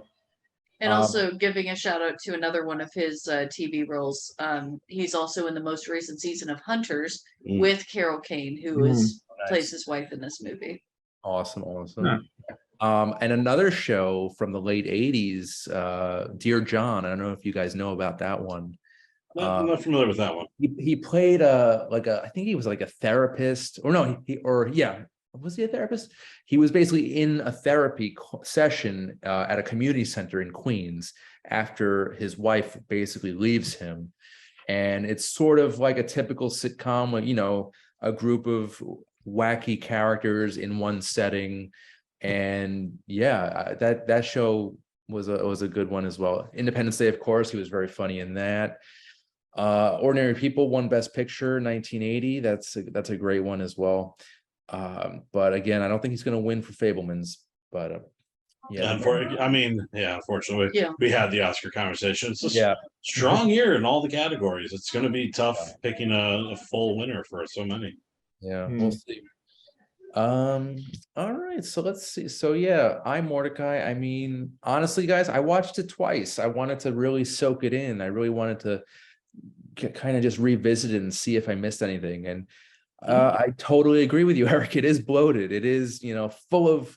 And also giving a shout out to another one of his TV roles. He's also in the most recent season of Hunters with Carol Kane, who plays his wife in this movie. Awesome. And another show from the late 80s, Dear John. I don't know if you guys know about that one. I'm not familiar with that one. He played I think he was like a therapist, or no, was he a therapist? He was basically in a therapy session at a community center in Queens after his wife basically leaves him. And it's sort of like a typical sitcom, like, a group of wacky characters in one setting. And that show was a good one as well. Independence Day, of course, he was very funny in that. Ordinary People won Best Picture 1980. That's a great one as well. But again, I don't think he's going to win for Fablemans. But unfortunately, we had the Oscar conversation. It's a strong year in all the categories. It's going to be tough picking a full winner for so many. Yeah, we'll see. All right, so let's see. So iMordecai. I mean, honestly, guys, I watched it twice. I wanted to really soak it in. I really wanted to kind of just revisit it and see if I missed anything. And I totally agree with you, Eric. It is bloated. It is, full of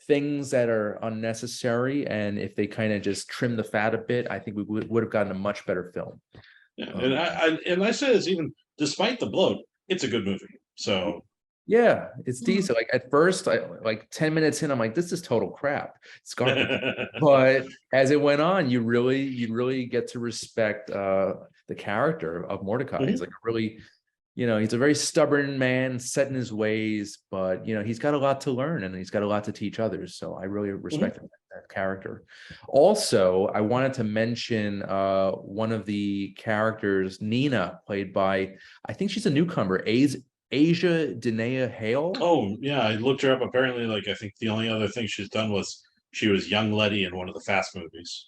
things that are unnecessary. And if they kind of just trim the fat a bit, I think we would have gotten a much better film. Yeah, and I say this even despite the bloat, it's a good movie. So yeah, it's decent. Like at first, like 10 minutes in, I'm like, this is total crap. It's garbage. But as it went on, you really get to respect the character of Mordecai. He's like really, he's a very stubborn man, set in his ways, but he's got a lot to learn and he's got a lot to teach others. So I really respect that character. Also, I wanted to mention one of the characters, Nina, played by, I think she's a newcomer, Asia Danae Hale. Oh yeah, I looked her up. Apparently, I think the only other thing she's done was she was young Letty in one of the Fast movies.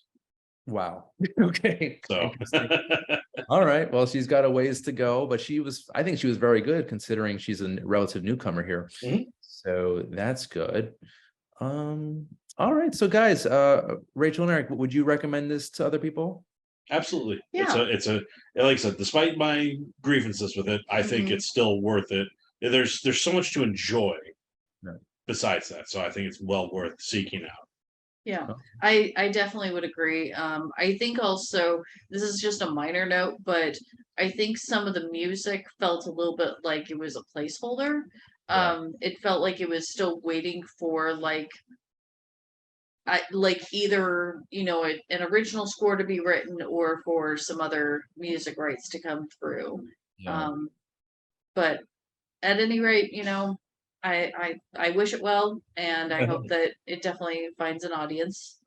Wow. Okay. So Interesting. All right. Well, she's got a ways to go, but I think she was very good considering she's a relative newcomer here. Mhm. So that's good. All right. So guys, Rachel and Eric, would you recommend this to other people? absolutely, Yeah. it's a like I said, despite my grievances with it, I think Mhm. it's still worth it. There's so much to enjoy Right. besides that, so I think it's well worth seeking out. Yeah, Oh. I definitely would agree. I think also this is just a minor note, but I think some of the music felt a little bit like it was a placeholder. Yeah. It felt like it was still waiting for like either an original score to be written or for some other music rights to come through. Yeah. But at any rate, I wish it well, and I hope that it definitely finds an audience.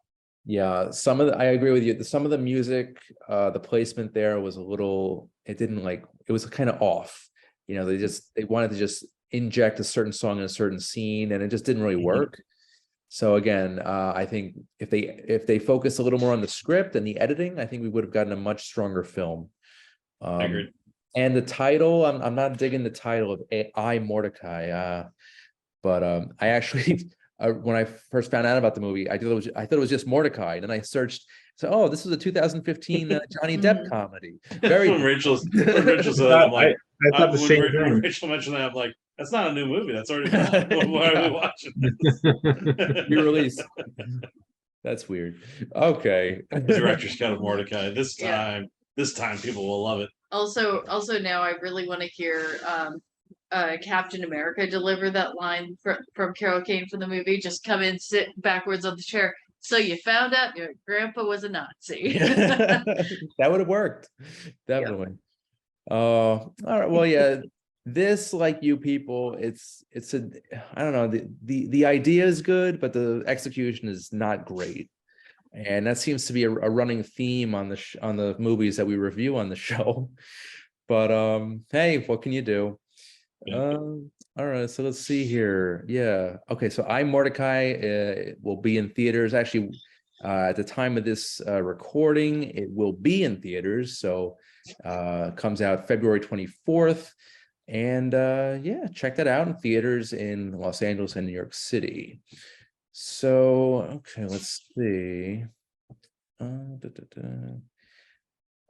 Yeah, I agree with you. Some of the music, the placement there was a little, it didn't like, it was kind of off. They wanted to just inject a certain song in a certain scene, and it just didn't really Mhm. work. So again, I think if they focused a little more on the script and the editing, I think we would have gotten a much stronger film. I agree. And the title, I'm not digging the title of iMordecai. But I actually, when I first found out about the movie, I thought it was just Mordecai, and then I searched. So, oh, this was a 2015 Johnny Depp Mhm. comedy. Very when Rachel said that, I'm I, like, I thought the when same when thing. Rachel mentioned that, I'm like, that's not a new movie. That's already been out. Why are we watching this? re-release. That's weird. Okay. The director's cut of Mordecai. Yeah. This time people will love it. Also now I really want to hear Captain America deliver that line from Carol Kane from the movie. Just come in, sit backwards on the chair. So you found out your grandpa was a Nazi. That would have worked. Definitely. All right. Well, yeah. This, like you people, it's I don't know, the idea is good, but the execution is not great. And that seems to be a running theme on the movies that we review on the show. But hey, what can you do? Yeah. All right, so let's see here. Yeah. Okay, so Mordecai will be in theaters. Actually, at the time of this recording, it will be in theaters. So comes out February 24th. And yeah, check that out in theaters in Los Angeles and New York City. So, okay, let's see. All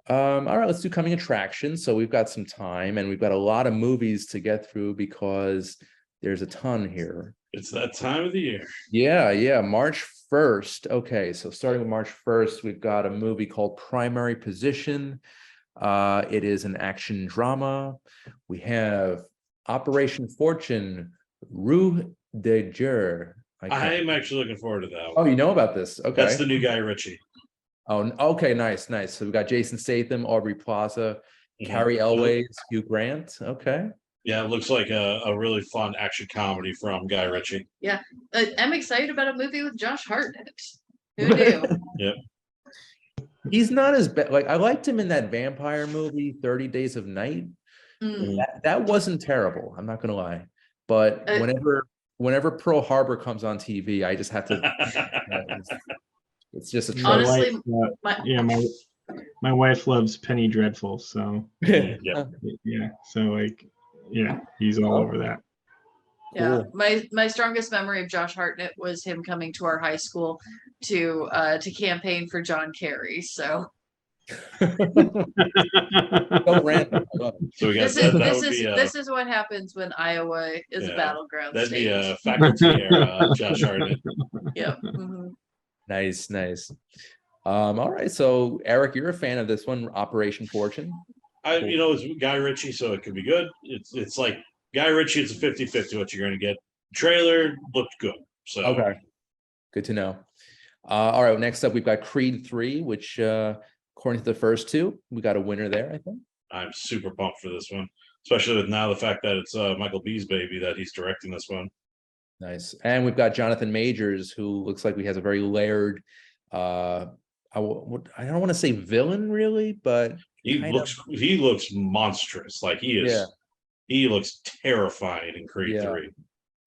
right, let's do coming attractions. So we've got some time, and we've got a lot of movies to get through because there's a ton here. It's that time of the year. Yeah, March 1st. Okay, so starting with March 1st, we've got a movie called Primary Position. It is an action drama. We have Operation Fortune, Rue de Jure. I'm actually looking forward to that Oh, one. you know about this? Okay. That's the new Guy Ritchie. Oh, okay, nice. So we've got Jason Statham, Aubrey Plaza, Mhm. Carrie Elways, Hugh Grant. Okay. Yeah, it looks like a really fun action comedy from Guy Ritchie. Yeah, I'm excited about a movie with Josh Hartnett. Who knew? Yep. He's not as bad. Like, I liked him in that vampire movie, 30 Days of Night. Mm. That wasn't terrible. I'm not gonna lie. But whenever Pearl Harbor comes on TV, I just have to. It's just a trope. Honestly, my wife loves Penny Dreadful, so Yep. yeah. So like, yeah, he's all over that. Yeah, Cool. my strongest memory of Josh Hartnett was him coming to our high school to campaign for John Kerry. So So random. I love it. So we got this is what happens when Iowa is a battleground that'd state. be a faculty era Josh Hartnett. Yeah. Mm-hmm. Nice. All right. So Eric, you're a fan of this one, Operation Fortune. It's Guy Ritchie, so it could be good. It's like Guy Ritchie, it's a 50-50 what you're gonna get. Trailer looked good. So okay. Good to know. All right, next up we've got Creed 3, which according to the first two, we got a winner there, I think. I'm super pumped for this one, especially with now the fact that it's Michael B's baby that he's directing this one. Nice. And we've got Jonathan Majors, who looks like he has a very layered I don't want to say villain really, but he looks monstrous. Like he is. Yeah. He looks terrifying in Creed 3.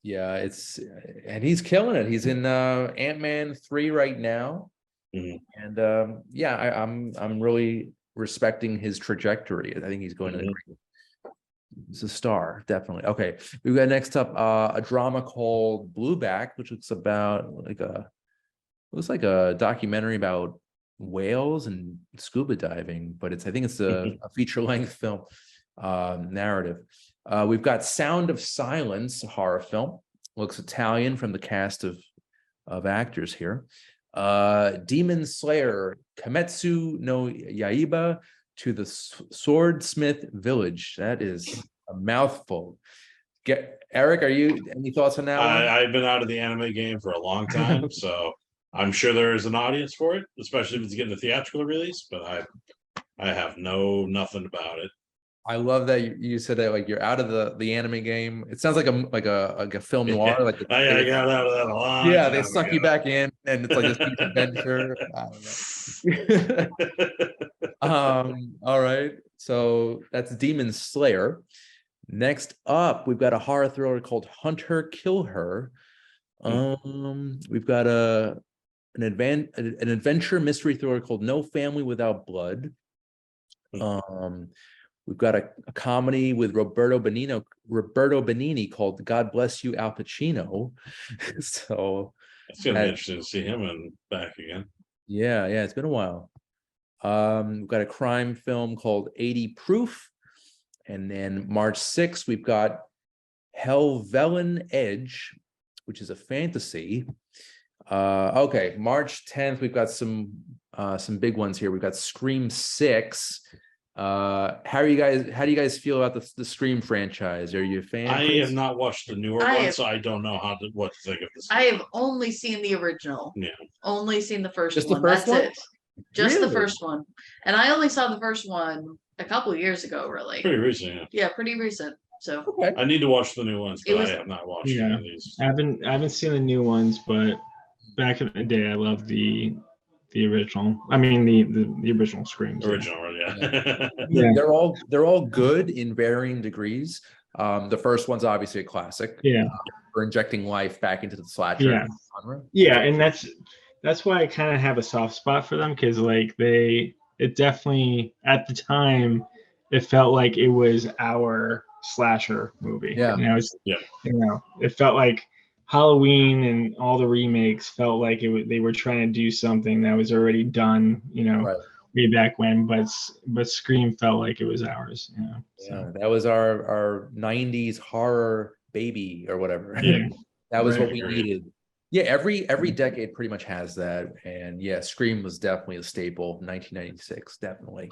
Yeah, and he's killing it. He's in Ant-Man 3 right now. Mm-hmm. And yeah, I'm really respecting his trajectory. I think he's going to. He's a star, definitely. Okay, we've got next up a drama called Blueback, which looks like a documentary about whales and scuba diving, but I think it's a feature length film narrative. We've got Sound of Silence, a horror film. Looks Italian from the cast of actors here. Demon Slayer, Kametsu no Yaiba to the Swordsmith Village. That is a mouthful. Eric, any thoughts on that one? I've been out of the anime game for a long time, so I'm sure there is an audience for it, especially if it's getting a theatrical release, but I have nothing about it. I love that you said that, like, you're out of the anime game. It sounds like a film noir. Like I got out of that a lot. Yeah, they suck you back in, and it's like this huge adventure. I don't know. All right. So that's Demon Slayer. Next up, we've got a horror thriller called Hunt Her, Kill Her. We've got an adventure mystery thriller called No Family Without Blood. We've got a comedy with Roberto Benigni called God Bless You, Al Pacino. So it's gonna be interesting to see him back again. Yeah, it's been a while. We've got a crime film called 80 Proof. And then March 6th, we've got Helvellyn Edge, which is a fantasy. Okay, March 10th, we've got some big ones here. We've got Scream 6. How do you guys feel about the Scream franchise? Are you a fan? I have not watched the newer one, so I don't know what to think of this. I have only seen the original. Yeah. Only seen the first Just one. The first That's one? it. Just Really? the first one. And I only saw the first one a couple of years ago, really. Pretty recent, Yeah, pretty recent. So Okay. I need to watch the new ones, but I have not watched any of these. I haven't seen the new ones, but back in the day, I loved the original. I mean the original Screams. Original, yeah. Yeah. They're all good in varying degrees. The first one's obviously a classic. Yeah. For injecting life back into the slasher genre. Yeah, and that's why I kind of have a soft spot for them, because like it definitely at the time it felt like it was our slasher movie. Yeah. It felt like Halloween and all the remakes felt like they were trying to do something that was already done, Right. way back when, but Scream felt like it was ours, Yeah, that was our 90s horror baby or whatever. Yeah. That was Right. what we needed. Yeah, every decade pretty much has that. And yeah, Scream was definitely a staple. 1996, definitely.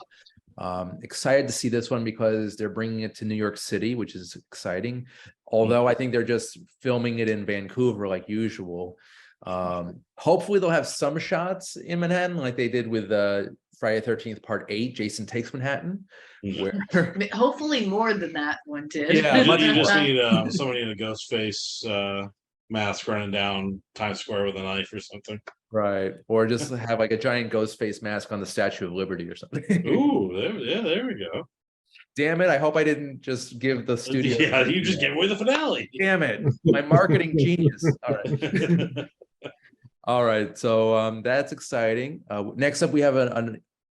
Excited to see this one because they're bringing it to New York City, which is exciting. Although I think they're just filming it in Vancouver like usual. Hopefully they'll have some shots in Manhattan like they did with Friday the 13th Part 8, Jason Takes Manhattan. Where hopefully more than that one did. Yeah, you just need somebody in a ghost face mask running down Times Square with a knife or something. Right. Or just have like a giant ghost face mask on the Statue of Liberty or something. Ooh, there we go. Damn it. I hope I didn't just give the studio. Yeah, you just gave away the finale. Damn it. My marketing genius. All right. All right. So that's exciting. Next up, we have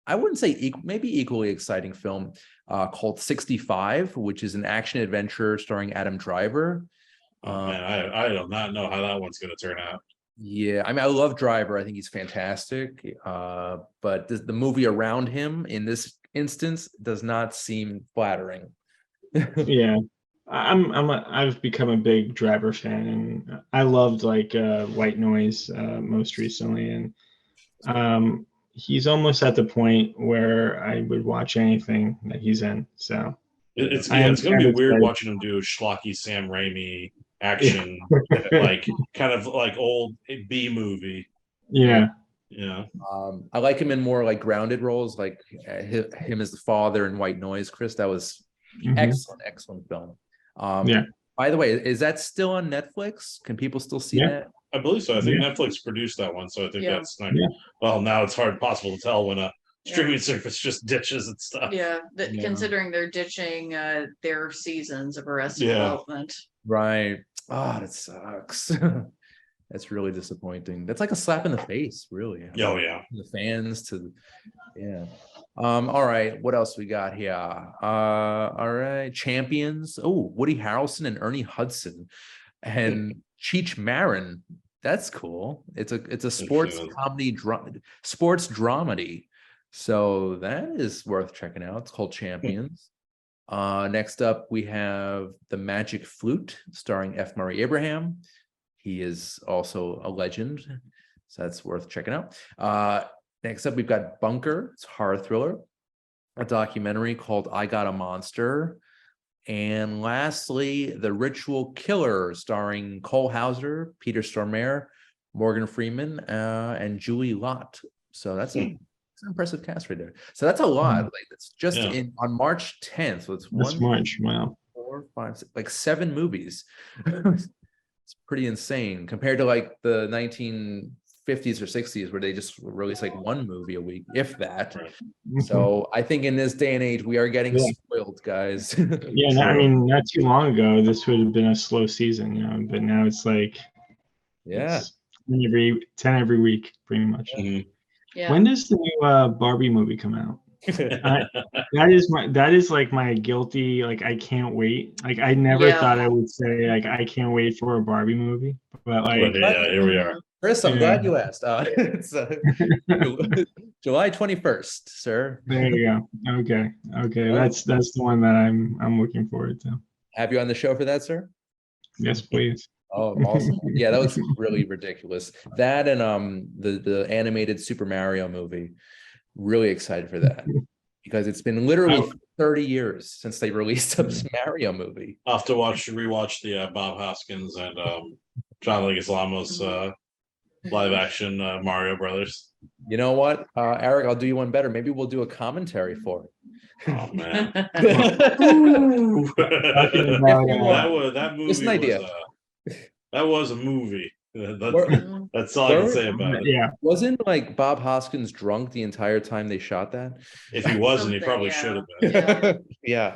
I wouldn't say maybe equally exciting film called 65, which is an action adventure starring Adam Driver. Man, I do not know how that one's going to turn out. Yeah, I mean, I love Driver. I think he's fantastic. But the movie around him in this instance does not seem flattering. Yeah, I've become a big Driver fan, and I loved like White Noise most recently, and he's almost at the point where I would watch anything that he's in. So it's going to be weird watching him do schlocky Sam Raimi action, like kind of like old B movie. Yeah. I like him in more like grounded roles, like him as the father in White Noise. Chris, that was excellent film. By the way, is that still on Netflix? Can people still see that? I believe so. I think Netflix produced that one, so I think that's not. Well, now it's possible to tell when a streaming service just ditches and stuff. Yeah, considering they're ditching their seasons of Arrested Development. Right. Oh, that sucks. That's really disappointing. That's like a slap in the face, really. Oh yeah. The fans to, yeah. All right, what else we got here? All right, Champions. Oh, Woody Harrelson and Ernie Hudson and Cheech Marin. That's cool. It's a sports comedy sports dramedy. So that is worth checking out. It's called Champions. Next up, we have The Magic Flute, starring F. Murray Abraham. He is also a legend, so that's worth checking out. Next up, we've got Bunker. It's a horror thriller, a documentary called I Got a Monster. And lastly, The Ritual Killer, starring Cole Hauser, Peter Stormare, Morgan Freeman, and Julie Lott. So that's an impressive cast right there. So that's a lot. Like it's just on March 10th. So it's March. Wow. 4, 5, 6, like 7 movies. It's pretty insane compared to like the 1950s or 60s where they just release like one movie a week, if that. So I think in this day and age, we are getting spoiled, guys. Yeah, I mean, not too long ago, this would have been a slow season, you know, but now it's like, it's 10 every week, pretty much. Yeah. When does the new Barbie movie come out? That is like my guilty, like I can't wait. Like I never thought I would say like I can't wait for a Barbie movie, but like here we are. Chris, I'm glad you asked. It's July 21st, sir. There you go. Okay. That's the one that I'm looking forward to. Have you on the show for that, sir? Yes, please. Oh, awesome. Yeah, that looks really ridiculous. That and the animated Super Mario movie. Really excited for that because it's been literally 30 years since they released a Mario movie. I'll have to rewatch the Bob Hoskins and John Leguizamo's live action Mario Brothers. You know what, Eric, I'll do you one better. Maybe we'll do a commentary for it. Oh man. That movie just an idea. That was a movie. That's all I can say about it. Yeah. Wasn't like Bob Hoskins drunk the entire time they shot that? If he wasn't, he probably should have been. Yeah.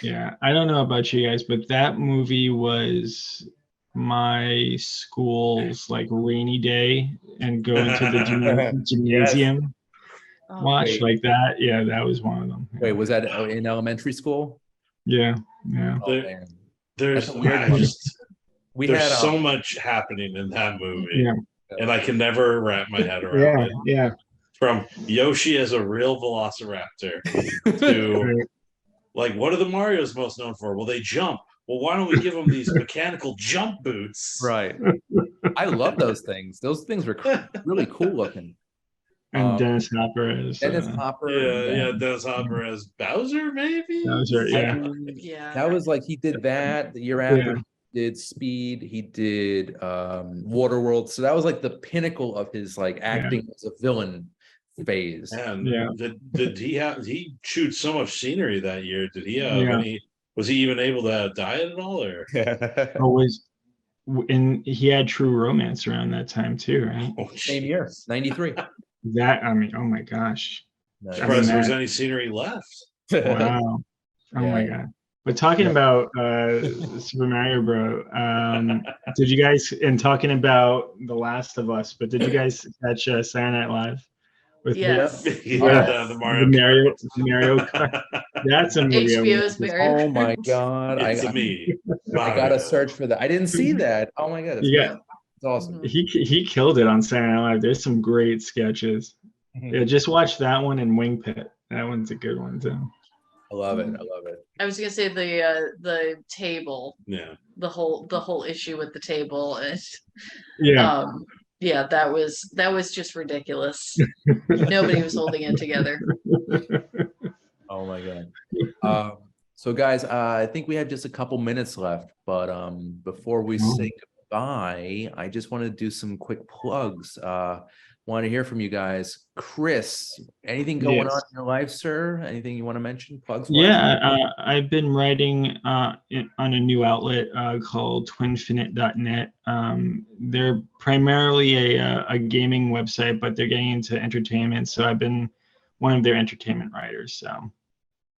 Yeah. I don't know about you guys, but that movie was my school's like rainy day and go into the gymnasium watch like that. Yeah, that was one of them. Wait, was that in elementary school? Yeah. Oh, there's so much happening in that movie, and I can never wrap my head around it. Yeah. From Yoshi as a real velociraptor to like, what are the Marios most known for? Well, they jump. Well, why don't we give them these mechanical jump boots? Right. I love those things. Those things were really cool looking. And Dennis Hopper as Dennis Hopper. Dennis Hopper as Bowser, maybe. Bowser, Yeah. That was like he did that the year after. He did Speed. He did Waterworld. So that was like the pinnacle of his like acting as a villain phase. And did he chewed so much scenery that year? Did he have any? Was he even able to diet at all? Or and he had True Romance around that time too, right? Same year, 93. That, I mean, oh my gosh. Surprised there was any scenery left. Wow. Oh my God. But talking about Super Mario Bro, did you guys, and talking about The Last of Us, but did you guys catch Saturday Night Live? With the Mario Kart. That's a movie. HBO's Mario. Oh my God. I gotta search for that. I didn't see that. Oh my God. It's awesome. He killed it on Saturday Night Live. There's some great sketches. Yeah, just watch that one and Wing Pit. That one's a good one too. I love it. I was gonna say the table. Yeah. The whole issue with the table and that was just ridiculous. Nobody was holding it together. Oh my God. So guys, I think we have just a couple minutes left, but before we say goodbye, I just want to do some quick plugs. Want to hear from you guys. Chris, anything going on in your life, sir? Anything you want to mention? Plugs? I've been writing on a new outlet called twinfinite.net. They're primarily a gaming website, but they're getting into entertainment. So I've been one of their entertainment writers. So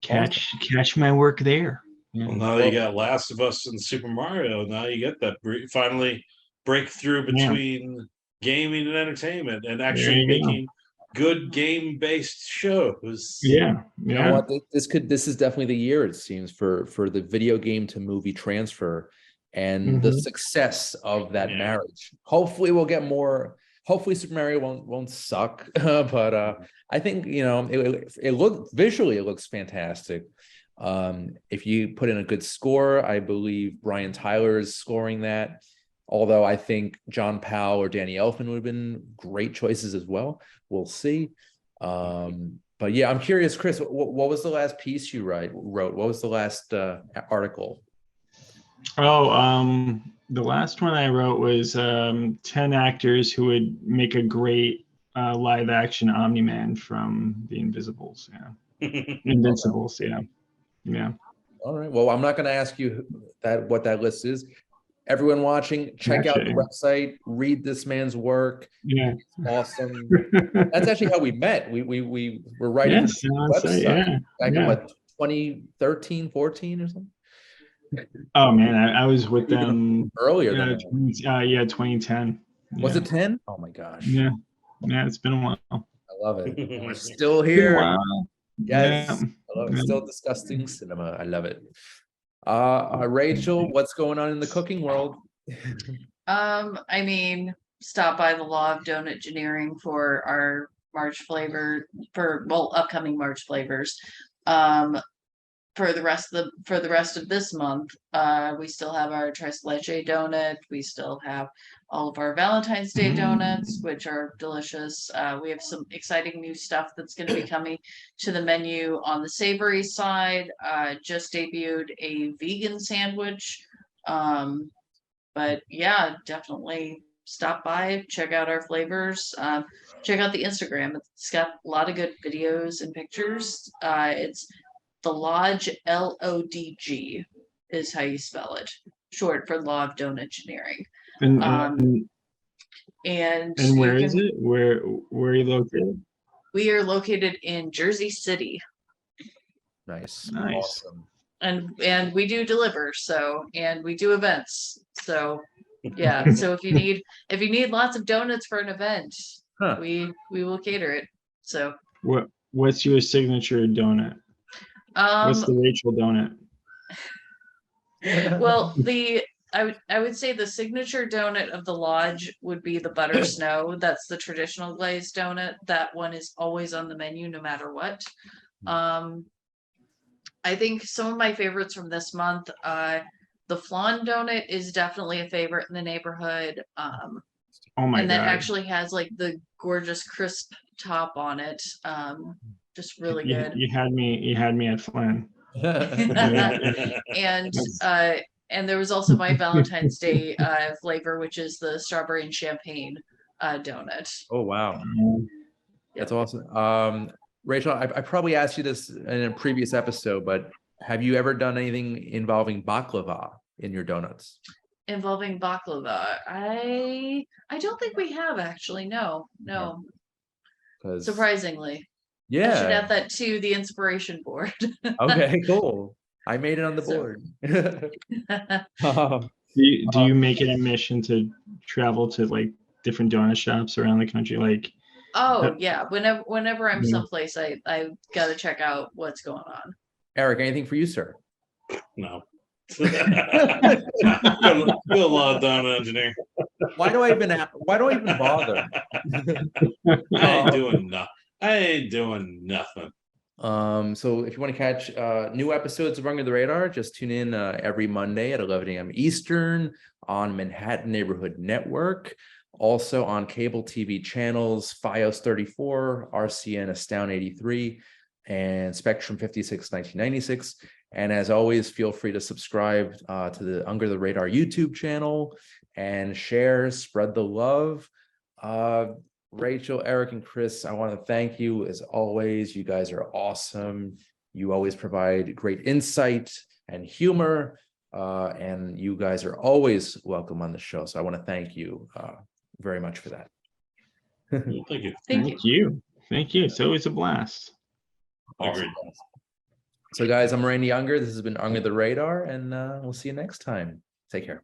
catch my work there. Well, now you got Last of Us and Super Mario. Now you get that finally breakthrough Yeah. between gaming and entertainment, and There actually you go. making good game-based shows. Yeah, You know yeah. what? This is definitely the year, it seems, for the video game to movie transfer and the Mhm. success of that Yeah. marriage. Hopefully we'll get more. Hopefully Super Mario won't suck. But I think, you know, it look visually, it looks fantastic. If you put in a good score, I believe Brian Tyler is scoring that. Although I think John Powell or Danny Elfman would have been great choices as well. We'll see. But yeah, I'm curious, Chris, what was the last piece you wrote? What was the last article? Oh, the last one I wrote was 10 actors who would make a great live action Omni-Man from The Invisibles. Yeah. Invincibles. Yeah. Yeah. All right. Well, I'm not going to ask you what that list is. Everyone watching, check out the website, read this man's work. Yeah. It's awesome. That's actually how we met. We were writing Yes, the on site, website back in yeah. what, 2013, 14 or something? Oh man, I was with them Earlier than that. 2010. Was Yeah. it 10? Oh my gosh. Yeah. Yeah, it's been a while. I love it. And we're still Been a here. while. Yes. Yeah. I love it. Yeah. Still disgusting cinema. I love it. Rachel, what's going on in the cooking world? I mean, stop by the Law of Donut Engineering for our March flavor upcoming March flavors. For the rest of this month, we still have our tres leche donut. We still have all of our Valentine's Day donuts, which are delicious. We have some exciting new stuff that's going to be coming to the menu on the savory side. Just debuted a vegan sandwich. But yeah, definitely stop by, check out our flavors, check out the Instagram. It's got a lot of good videos and pictures. It's the Lodge, LODG is how you spell it, short for Law of Donut Engineering. And where is it? Where are you located? We are located in Jersey City. Nice. Awesome. And we do deliver, and we do events. So yeah, so if you need lots of donuts for an event, we will cater it. So what's your signature donut? What's the Rachel donut? Well, I would say the signature donut of the Lodge would be the butter snow. That's the traditional glazed donut. That one is always on the menu no matter what. I think some of my favorites from this month, the flan donut is definitely a favorite in the neighborhood. Oh my and God. that actually has like the gorgeous crisp top on it. Just really good. You had me at flan. And there was also my Valentine's Day flavor, which is the strawberry and champagne donut. Oh wow, that's awesome. Rachel, I probably asked you this in a previous episode, but have you ever done anything involving baklava in your donuts? Involving baklava, I don't think we have actually. No. Surprisingly. Yeah. I should add that to the inspiration board. Okay, cool. I made it on the board. Do you make it a mission to travel to like different donut shops around the country? Like, oh yeah, whenever I'm someplace, I gotta check out what's going on. Eric, anything for you, sir? No. Good law, donut engineer. Why do I even bother? I ain't doing nothing. So if you want to catch new episodes of Under the Radar, just tune in every Monday at 11 a.m. Eastern on Manhattan Neighborhood Network. Also on cable TV channels, FiOS 34, RCN Astound 83, and Spectrum 56, 1996. And as always, feel free to subscribe to the Under the Radar YouTube channel and share, spread the love. Rachel, Eric, and Chris, I want to thank you as always. You guys are awesome. You always provide great insight and humor, and you guys are always welcome on the show. So I want to thank you very much for that. Thank you. Thank you. It's always a blast. Agreed. So guys, I'm Randy Unger. This has been Under the Radar, and we'll see you next time. Take care.